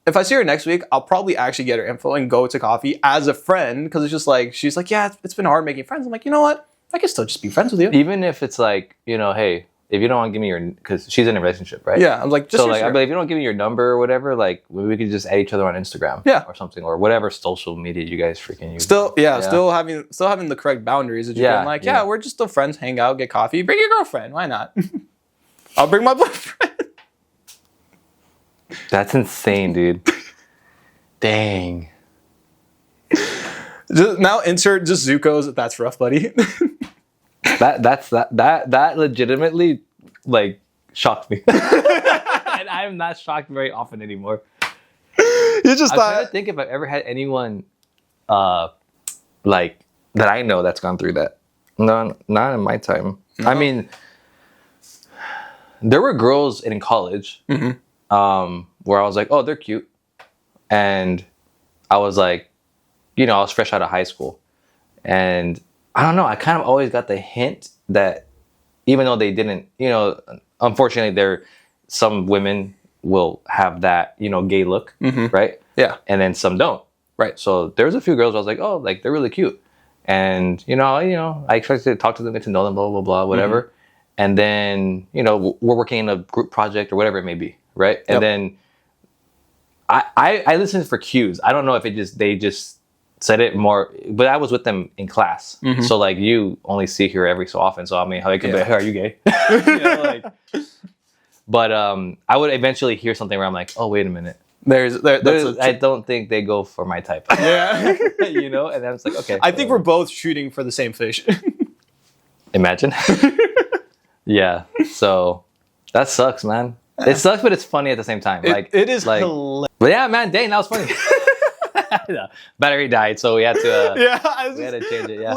if I see her next week, I'll probably actually get her info and go to coffee as a friend because it's just like, she's like, yeah, it's been hard making friends. I'm like, you know what? I can still just be friends with you. Even if it's like, hey, if you don't want to give me your, because she's in a relationship, right? Yeah, I'm like, just so like, I believe if you don't give me your number or whatever, like we could just add each other on Instagram, or something, or whatever social media you guys freaking use. Still having the correct boundaries that you can like, we're just still friends, hang out, get coffee, bring your girlfriend, why not? I'll bring my boyfriend. That's insane, dude. Dang. Now insert just Zuko's. That's rough, buddy. That legitimately like shocked me, and I'm not shocked very often anymore. You just I'm trying to think if I've ever had anyone like that I know that's gone through that. No, not in my time. No. I mean, there were girls in college where I was like, oh, they're cute, and I was like, I was fresh out of high school, and I don't know, I kind of always got the hint that even though they didn't, unfortunately some women will have that, gay look, right? Yeah. And then some don't. Right. So there's a few girls I was like, oh, like they're really cute. And, I expected to talk to them, get to know them, blah, blah, blah, whatever. And then, we're working in a group project or whatever it may be, right? And then I listened for cues. I don't know if they just said it more, but I was with them in class. So like you only see her every so often. So I mean, how they could be, hey, are you gay? But I would eventually hear something where I'm like, oh, wait a minute. I don't think they go for my type. Yeah. And then it's like, okay. I think we're both shooting for the same fish. Imagine. Yeah. So that sucks, man. It sucks, but it's funny at the same time. It is like hilarious. But yeah, man, dang, that was funny. Battery died, so we had to change it. Yeah,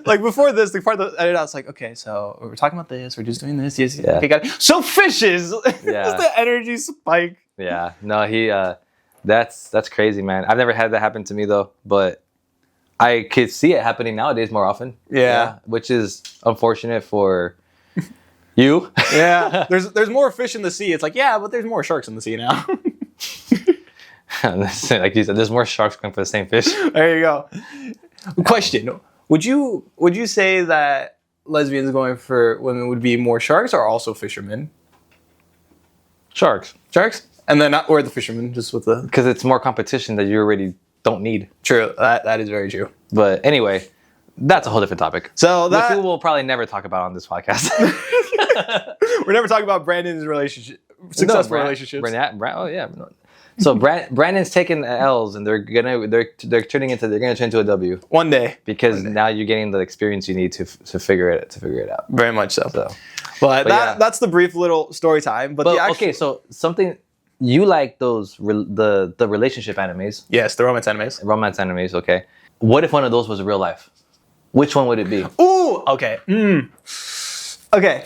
like before this, the part that I was like, okay, so we're talking about this, we're just doing this. Yes, okay, got it. So fishes, just the energy spike. Yeah, no, that's crazy, man. I've never had that happen to me though, but I could see it happening nowadays more often. Yeah, which is unfortunate for you. Yeah, there's more fish in the sea. It's like, yeah, but there's more sharks in the sea now. Like you said, there's more sharks going for the same fish. There you go. Question: Would you say that lesbians going for women would be more sharks or also fishermen? Sharks, and then or the fishermen, just with the because it's more competition that you already don't need. True, that is very true. But anyway, that's a whole different topic. So that which we'll probably never talk about on this podcast. We're never talking about Brandon's successful relationships. Oh yeah. So Brandon's taking L's, and they're gonna turn into a W one day because now you're getting the experience you need to figure it out. Very much so. But that's the brief little story time. But okay, so something you like those the relationship animes? Yes, the romance animes. Romance animes. Okay. What if one of those was real life? Which one would it be? Ooh. Okay. Okay.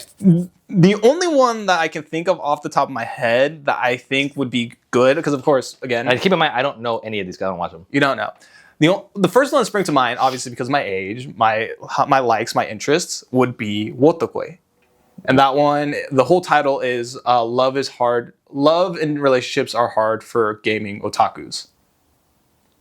The only one that I can think of off the top of my head that I think would be good, because of course, again, and keep in mind, I don't know any of these guys. I don't watch them. You don't know. The first one that springs to mind, obviously because of my age, my likes, my interests, would be Wotakoi. And that one, the whole title is Love is Hard. Love and relationships are hard for gaming otakus.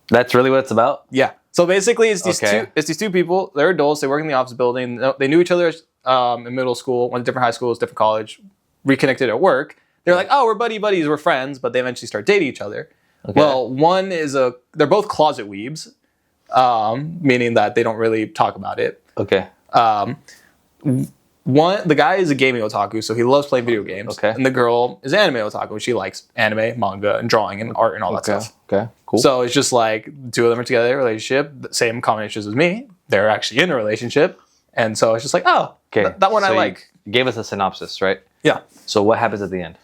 That's really what it's about? Yeah. So basically, it's these two people. They're adults. They work in the office building. They knew each other in middle school, went to different high schools, different college, reconnected at work. They're like, oh, we're buddies, we're friends, but they eventually start dating each other. Okay. Well, they're both closet weebs, meaning that they don't really talk about it. Okay. The guy is a gaming otaku, so he loves playing video games. Okay. And the girl is anime otaku. She likes anime, manga, and drawing and art and all that stuff. Okay, cool. So it's just like two of them are together in a relationship, the same combinations as me. They're actually in a relationship. And so it's just like, oh, okay. That one I like. You gave us a synopsis, right? Yeah. So what happens at the end?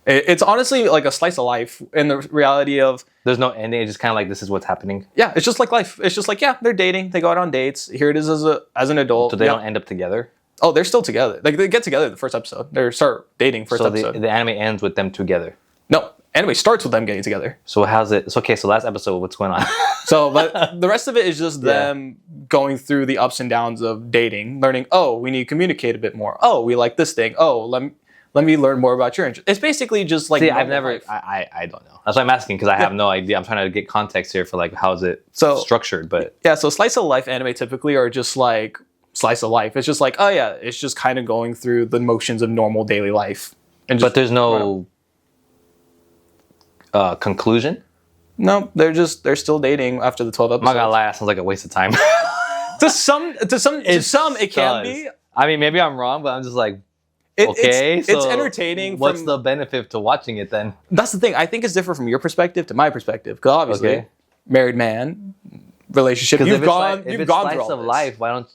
It's honestly like a slice of life in the reality of... There's no ending. It's just kind of like, this is what's happening. Yeah, it's just like life. It's just like, yeah, they're dating. They go out on dates. Here it is as an adult. So they don't end up together? Oh, they're still together. Like they get together the first episode. They start dating first episode. So the anime ends with them together? No. anime starts with them getting together. So how's it? So, okay, so last episode, what's going on? So, but the rest of it is just them going through the ups and downs of dating, learning, oh, we need to communicate a bit more. Oh, we like this thing. Oh, let me learn more about your interest. It's basically just like... See, I've never... I don't know. That's why I'm asking, because I have no idea. I'm trying to get context here for like, how is it structured, but... Yeah, so slice of life anime typically are just like slice of life. It's just like, oh yeah, it's just kind of going through the motions of normal daily life. And but there's no conclusion? No, they're still dating after the 12 episodes. I'm not gonna lie, that sounds like a waste of time. to some, it can be. I mean, maybe I'm wrong, but I'm just like, it's entertaining. What's the benefit to watching it then? That's the thing. I think it's different from your perspective to my perspective. Because obviously, married man, relationship, you've gone through all of life. Why don't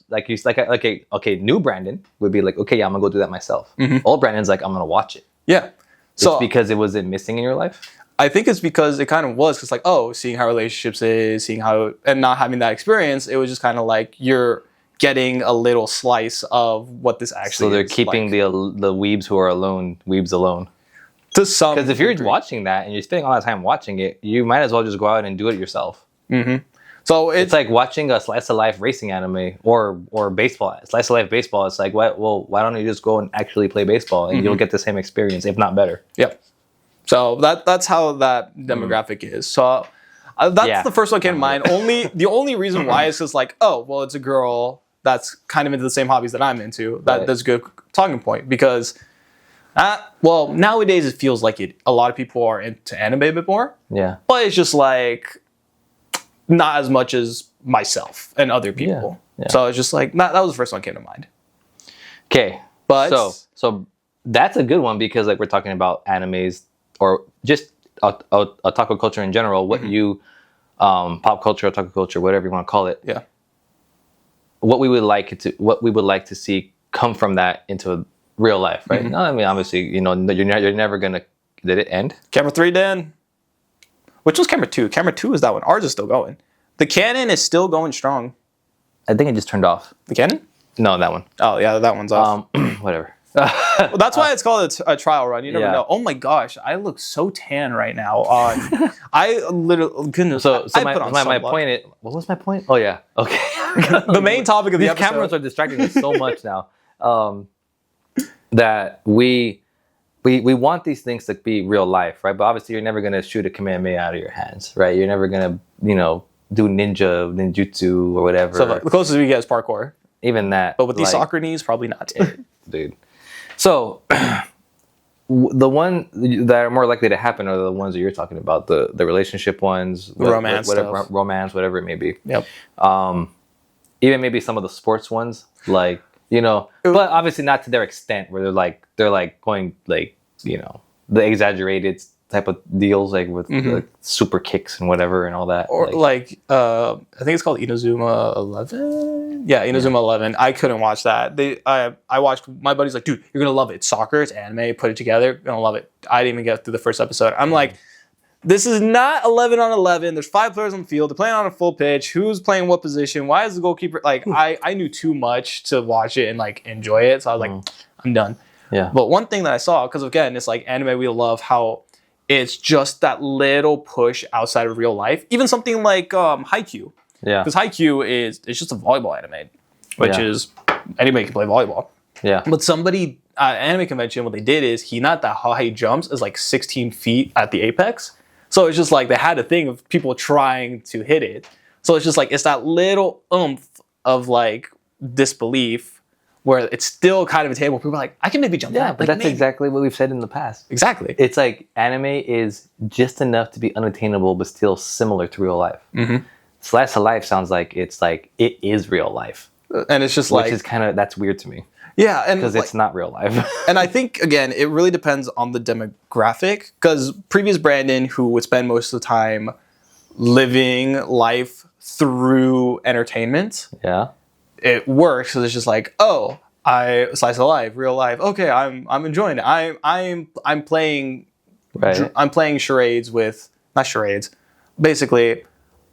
okay, new Brandon would be like, okay, yeah, I'm gonna go do that myself. Old Brandon's like, I'm gonna watch it. Yeah. So it's because it wasn't missing in your life? I think it's because it kind of was. Because like, oh, seeing how relationships is, and not having that experience, it was just kind of like you're getting a little slice of what this actually is. So they're keeping the weebs who are alone, weebs alone. To some Because if you're watching that and you're spending all that time watching it, you might as well just go out and do it yourself. So it's like watching a slice of life racing anime or baseball. Slice of life baseball. It's like, why don't you just go and actually play baseball and you'll get the same experience, if not better. Yep. So that's how that demographic is. So that's the first one that came to mind. The only reason why is just like, oh, well, it's a girl that's kind of into the same hobbies that I'm into. That's a good talking point because, nowadays it feels like a lot of people are into anime a bit more. Yeah. But it's just like not as much as myself and other people. Yeah. So it's just like that was the first one that came to mind. Okay. But so that's a good one because like we're talking about animes or just otaku culture in general. What you pop culture, otaku culture, whatever you want to call it. Yeah. What we would like to see come from that into real life, right? No, I mean, obviously, you're never gonna. Did it end? Camera 3, Dan. Which was camera 2? Camera 2 is that one. Ours is still going. The Canon is still going strong. I think it just turned off. The Canon? No, that one. Oh yeah, that one's off. Whatever. Well, that's why it's called a trial run. You never know. Oh my gosh, I look so tan right now. I literally goodness. So my point is, what was my point? Oh yeah. Okay. The main topic of the episode. Cameras are distracting us so much now. That we want these things to be real life, right? But obviously, you're never gonna shoot a Kamehameha out of your hands, right? You're never gonna, do ninjutsu or whatever. So the closest we get is parkour. Even that. But with these soccer knees, probably not. Dude. So, the one that are more likely to happen are the ones that you're talking about, the relationship ones, romance, whatever it may be. Yep. Even maybe some of the sports ones, like but obviously not to their extent where they're going the exaggerated type of deals like with the super kicks and whatever and all that. Or I think it's called Inazuma 11. Yeah, Inazuma 11. I couldn't watch that. I watched. My buddy's like, dude, you're gonna love it. It's soccer. It's anime. Put it together. You're gonna love it. I didn't even get through the first episode. I'm like, this is not 11 on 11. There's 5 players on the field. They're playing on a full pitch. Who's playing what position? Why is the goalkeeper like? I knew too much to watch it and like enjoy it. So I was like, I'm done. Yeah. But one thing that I saw, because again, it's like anime. We love how it's just that little push outside of real life. Even something like Haikyuu. Yeah. Because Haikyuu it's just a volleyball anime, which is anybody can play volleyball. Yeah. But somebody at anime convention, what they did is how he jumps is like 16 feet at the apex. So it's just like they had a thing of people trying to hit it. So it's just like it's that little oomph of like disbelief where it's still kind of attainable. People are like, I can maybe jump that. Yeah, but that's exactly what we've said in the past. Exactly. It's like anime is just enough to be unattainable, but still similar to real life. Slice of life sounds like it is real life. And it's just which is kind of, that's weird to me. Yeah. And because it's not real life. And I think, again, it really depends on the demographic. Because previous Brandon, who would spend most of the time living life through entertainment. Yeah. It works because it's just like, oh, slice of life, real life. Okay, I'm enjoying it. I'm playing. Right. I'm playing charades with not charades. Basically,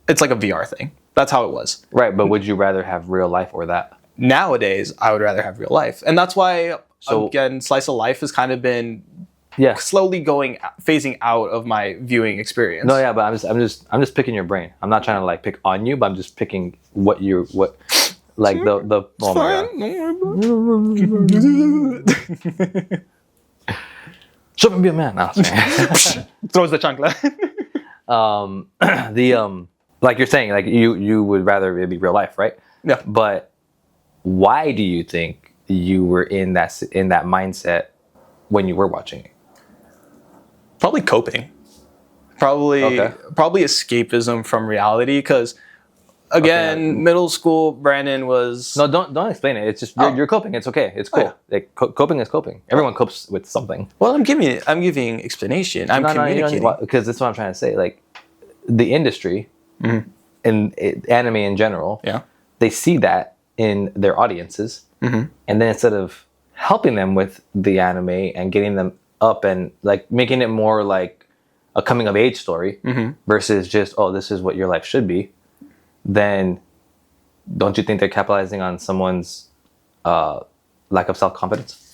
it's like a VR thing. That's how it was. Right, but would you rather have real life or that? Nowadays, I would rather have real life, and that's why again, slice of life has kind of been slowly phasing out of my viewing experience. No, yeah, but I'm just picking your brain. I'm not trying to like pick on you, but I'm just picking what like the oh my god. Show me be a man. No, throws the chancla. Like you're saying, like you would rather it be real life, right? Yeah. But why do you think you were in that mindset when you were watching it? Probably coping. Probably escapism from reality. Because again, middle school, Brandon was don't explain it. It's just you're coping. It's okay. It's cool. Like coping is coping. Everyone copes with something. Well, I'm giving explanation. I'm communicating because that's what I'm trying to say. Like the industry and anime in general, they see that in their audiences, and then instead of helping them with the anime and getting them up and like making it more like a coming of age story versus just this is what your life should be, then don't you think they're capitalizing on someone's lack of self-confidence?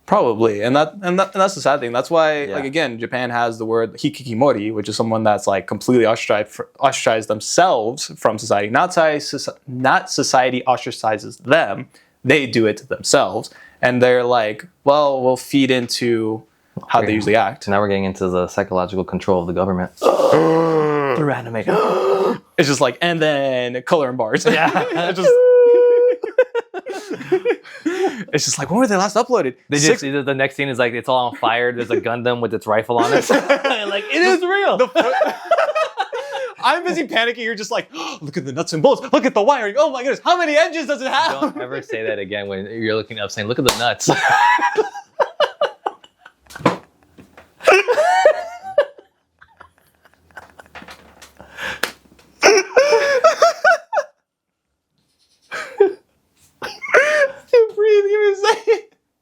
Probably, and that's the sad thing. That's why, like again, Japan has the word hikikimori, which is someone that's like completely ostracized themselves from society. Not society ostracizes them; they do it to themselves, and they're like, well, we'll feed into how they usually act. Now we're getting into the psychological control of the government through anime. It's just like, and then color and bars. Yeah. It's just like, when were they last uploaded? The next scene is like it's all on fire. There's a Gundam with its rifle on it. Like it is real. I'm busy panicking. You're just like, look at the nuts and bolts. Look at the wiring. Oh my goodness, how many engines does it have? Don't ever say that again when you're looking up saying, look at the nuts.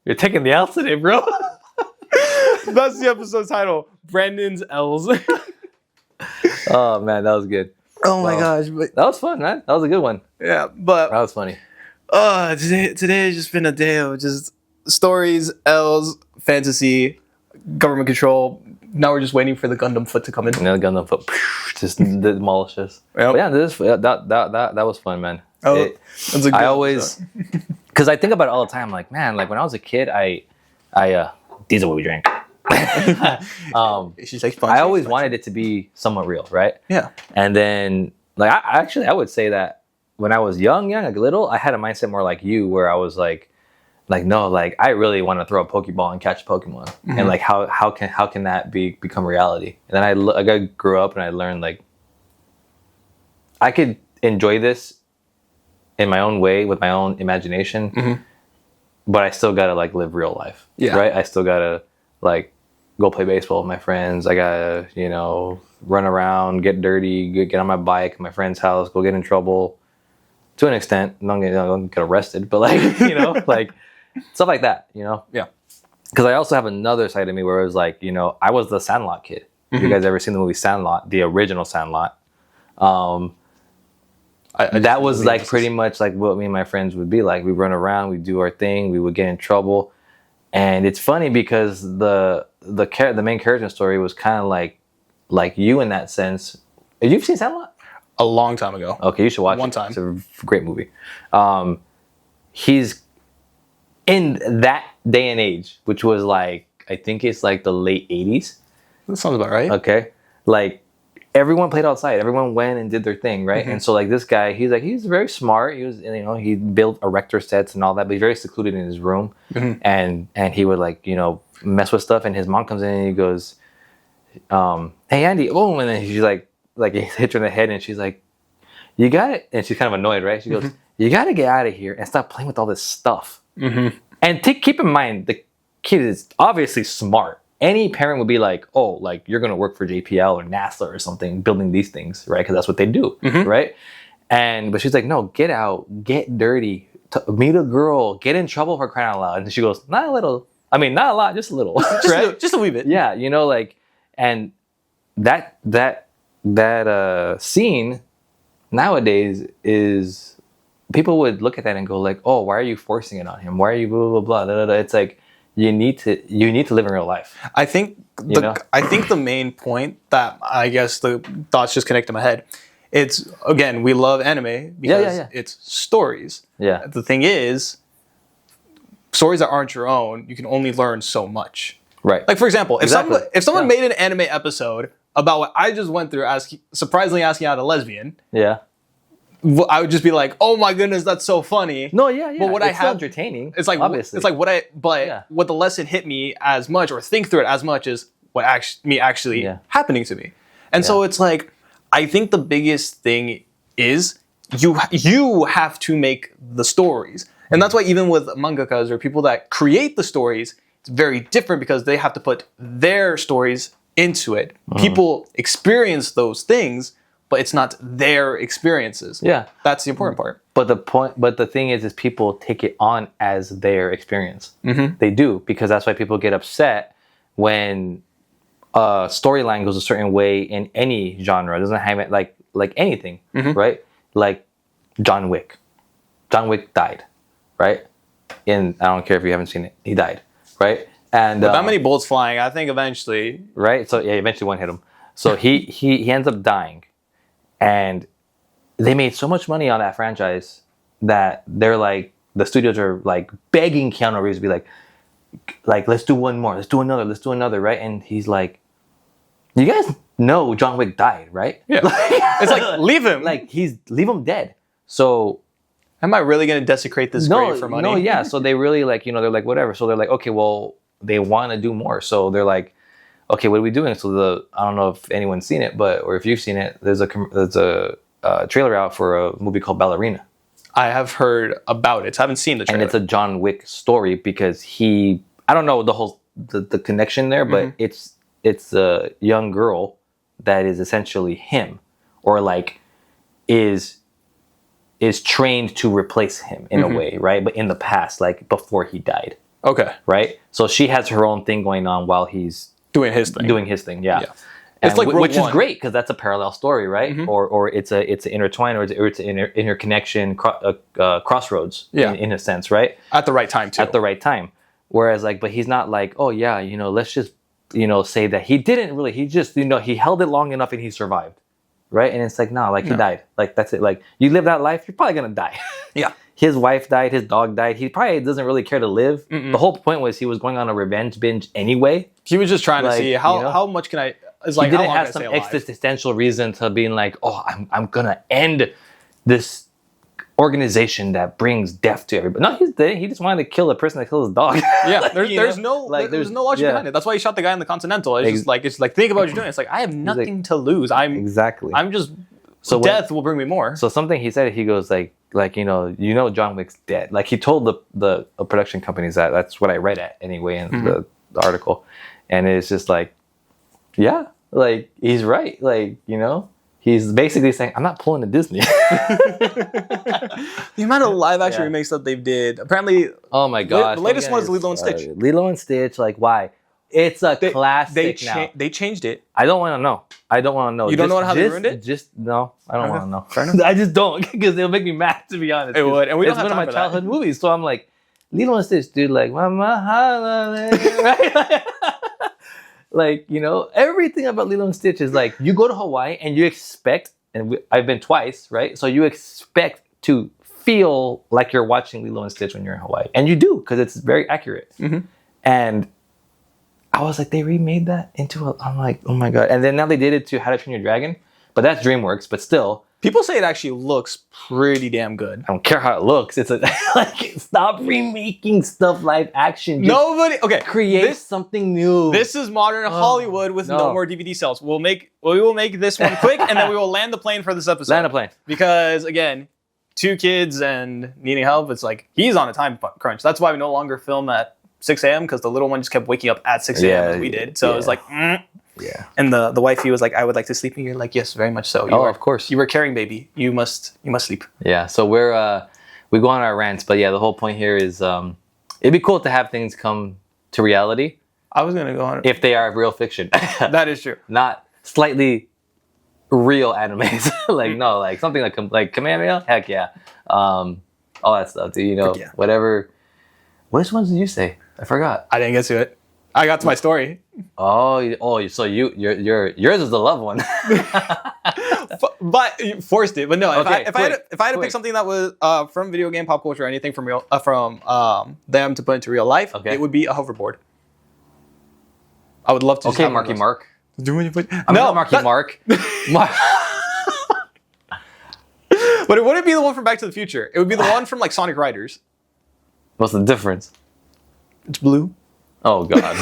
You're taking the L today, bro. That's the episode title. Brandon's L's. Oh man, that was good. Oh my gosh, but that was fun, man. That was a good one. Yeah, but that was funny. Today has just been a day of just stories, L's, fantasy, government control. Now we're just waiting for the Gundam foot to come in. Yeah, the Gundam foot just demolishes. Yep. But yeah, that was fun, man. Oh, that's a good I always. Because I think about it all the time, like, man, like when I was a kid, these are what we drank. I always wanted it to be somewhat real, right? Yeah. And then, like, I would say that when I was young, like little, I had a mindset more like you, where I was like, no, like I really want to throw a Pokeball and catch a Pokemon, and like how can that become reality? And then I grew up and I learned like I could enjoy this in my own way with my own imagination, but I still gotta like live real life. Yeah. Right. I still gotta like go play baseball with my friends. I gotta, run around, get dirty, get on my bike at my friend's house, go get in trouble to an extent. Don't get arrested, but like, like stuff like that, Yeah. Because I also have another side of me where it was like, I was the Sandlot kid. Have you guys ever seen the movie Sandlot, the original Sandlot? That was like pretty much like what me and my friends would be like. We run around, we do our thing, we would get in trouble, and it's funny because the main character in the story was kind of like you in that sense. You've seen Sandlot? A long time ago. Okay, you should watch it. One time. It's a great movie. He's in that day and age, which was like I think it's like the late 80s. That sounds about right. Okay, like. Everyone played outside. Everyone went and did their thing, right? And so, like this guy, he's very smart. He was, he built erector sets and all that, but he's very secluded in his room, and he would like, mess with stuff. And his mom comes in and he goes, "Hey, Andy!" Oh, and then she's like he hits her in the head, and she's like, "You got it." And she's kind of annoyed, right? She goes, "You got to get out of here and stop playing with all this stuff." And keep in mind, the kid is obviously smart. Any parent would be like, oh, like you're going to work for JPL or NASA or something building these things, right? Because that's what they do, right? But she's like, no, get out, get dirty, meet a girl, get in trouble for crying out loud. And she goes, not a little. I mean, not a lot, just a little. Right? just a wee bit. Yeah, like, and that scene nowadays is, people would look at that and go like, oh, why are you forcing it on him? Why are you blah, blah, blah, blah, blah. It's like, you need to live in real life. I think the main point that I guess the thoughts just connect in my head. It's again, we love anime because it's stories. Yeah. The thing is, stories that aren't your own, you can only learn so much. Right. Like for example, if someone made an anime episode about what I just went through, surprisingly asking out a lesbian. Yeah. I would just be like, "Oh my goodness, that's so funny." No, yeah. But what it's entertaining. It's like obviously. It's like what the lesson hit me as much, or think through it as much as what actually happening to me. And so it's like, I think the biggest thing is you have to make the stories, and that's why even with mangakas or people that create the stories, it's very different because they have to put their stories into it. People experience those things, but it's not their experiences. Yeah. That's the important part. But the thing is people take it on as their experience. Mm-hmm. They do, because that's why people get upset when a storyline goes a certain way in any genre. It doesn't have it like anything, right? Like John Wick. John Wick died, right? I don't care if you haven't seen it. He died, right? And with that many bullets flying, I think eventually, right? So yeah, eventually one hit him. So he ends up dying. And they made so much money on that franchise that they're like, the studios are like begging Keanu Reeves to be like, let's do one more, let's do another, right? And he's like, you guys know John Wick died, right? Yeah. It's like, leave him. Like, leave him dead. So, am I really going to desecrate this grave for money? No, yeah. So they really they're like, whatever. So they're like, okay, well, they want to do more. So they're like, okay, what are we doing? So I don't know if anyone's seen it, or if you've seen it, there's a trailer out for a movie called Ballerina. I have heard about it. I haven't seen the trailer. And it's a John Wick story because I don't know the connection there, but it's a young girl that is essentially him, or like is trained to replace him in a way, right? But in the past, like before he died. Okay. Right? So she has her own thing going on while he's doing his thing, yeah. It's like which is great because that's a parallel story, right? Or it's an intertwine, or it's an interconnection, crossroads, in a sense, right? At the right time too. At the right time. Whereas but he's not like, oh yeah, let's just say that he didn't really. He just he held it long enough and he survived, right? And it's like he died. Like that's it. Like you live that life, you're probably gonna die. Yeah. His wife died, his dog died. He probably doesn't really care to live. The whole point was he was going on a revenge binge anyway. He was just trying to see how much can I. It's like, he didn't have some existential reason to being like, oh, I'm gonna end this organization that brings death to everybody. No, he just wanted to kill the person that killed his dog. Yeah, there's no logic behind it. That's why he shot the guy in the Continental. It's just like think about what you're doing. It's like I have nothing to lose. I'm just death will bring me more. So something he said, he goes like John Wick's dead. Like he told the production companies that's what I read at anyway in the article, and it's just like, yeah, like he's right. Like he's basically saying I'm not pulling a Disney. The amount of live action remakes that they've did, apparently. Oh my god! The latest one is Lilo and Stitch. Lilo and Stitch, like why? It's a classic now. They changed it. I don't want to know. You don't know how they ruined it? No, I don't want to know. Fair enough. I just don't, because it'll make me mad, to be honest. It would, and we don't it's have one time of my childhood movies, so I'm like, Lilo and Stitch, dude, like, Mama Holiday, right? Like, everything about Lilo and Stitch is like, you go to Hawaii and you expect, and I've been twice, right? So you expect to feel like you're watching Lilo and Stitch when you're in Hawaii, and you do, because it's very accurate. And I was like, they remade that into I'm like, oh my god. And then now they did it to How to Train Your Dragon, but that's DreamWorks. But still, people say it actually looks pretty damn good. I don't care how it looks. It's stop remaking stuff live action. Just create something new. This is modern Hollywood with no more DVD sales. We will make this one quick, and then we will land the plane for this episode. Land the plane. Because again, 2 kids and needing help. It's like he's on a time crunch. That's why we no longer film at 6 a.m. because the little one just kept waking up at 6 a.m. as we did. So it was like, yeah. And the wifey was like, I would like to sleep. And you're like, yes, very much so. Of course. You were carrying baby. You must sleep. Yeah. So we go on our rants, but yeah, the whole point here is it'd be cool to have things come to reality. I was gonna go on if they are real fiction. That is true. Not slightly real animes. No, like something like Kamehameha. Heck yeah. All that stuff, dude. Whatever. Which ones did you say? I forgot. I didn't get to it. I got to my story. So yours is the love one. But you forced it. But no, Okay, if I had to pick something that was from video game pop culture or anything from them to put into real life, it would be a hoverboard. I would love to. Okay, Marky Mark. No, Marky Mark. But it wouldn't be the one from Back to the Future. It would be the one from like Sonic Riders. What's the difference? It's blue. Oh God.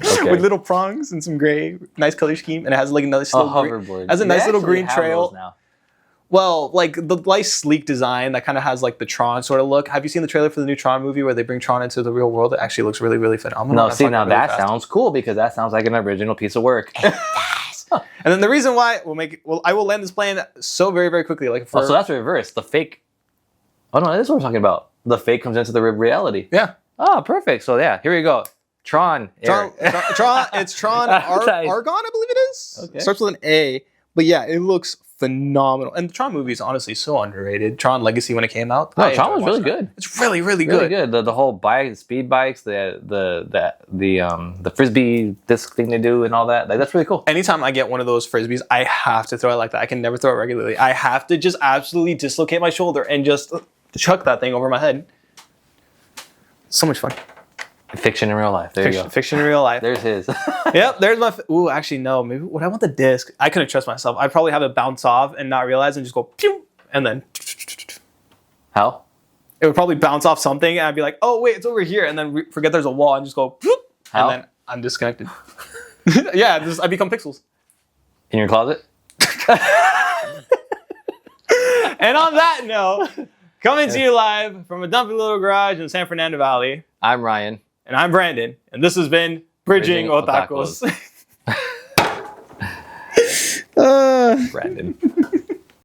Okay. With little prongs and some gray, nice color scheme, and it has like another hoverboard. Has a nice little green trail. Now. Well, like the nice sleek design that kind of has like the Tron sort of look. Have you seen the trailer for the new Tron movie where they bring Tron into the real world? It actually looks really, really phenomenal. No, see now that sounds cool because that sounds like an original piece of work. And then the reason why I will land this plane so very, very quickly. Like so that's reverse. The fake. Oh no, this is what we're talking about. The fake comes into the reality. Yeah. Oh, perfect. So yeah, here we go. Tron. It's Tron Argon, I believe it is. Okay. Starts with an A. But yeah, it looks phenomenal. And the Tron movie is honestly so underrated. Tron Legacy when it came out. No, Tron was really good. It's really, really good. Really good. The whole speed bikes, the frisbee disc thing they do and all that. Like that's really cool. Anytime I get one of those frisbees, I have to throw it like that. I can never throw it regularly. I have to just absolutely dislocate my shoulder and just chuck that thing over my head. So much fun. Fiction in real life. There you go. Fiction in real life. There's his. Yep, there's my... Ooh, actually, no. Maybe would I want the disc? I couldn't trust myself. I'd probably have it bounce off and not realize and just go... Pew, and then... How? It would probably bounce off something and I'd be like, oh, wait, it's over here. And then forget there's a wall and just go... How? And then I'm disconnected. Yeah, I become pixels. In your closet? And on that note, coming to you live from a dumpy little garage in San Fernando Valley. I'm Ryan. And I'm Brandon. And this has been Bridging Otacos. Brandon.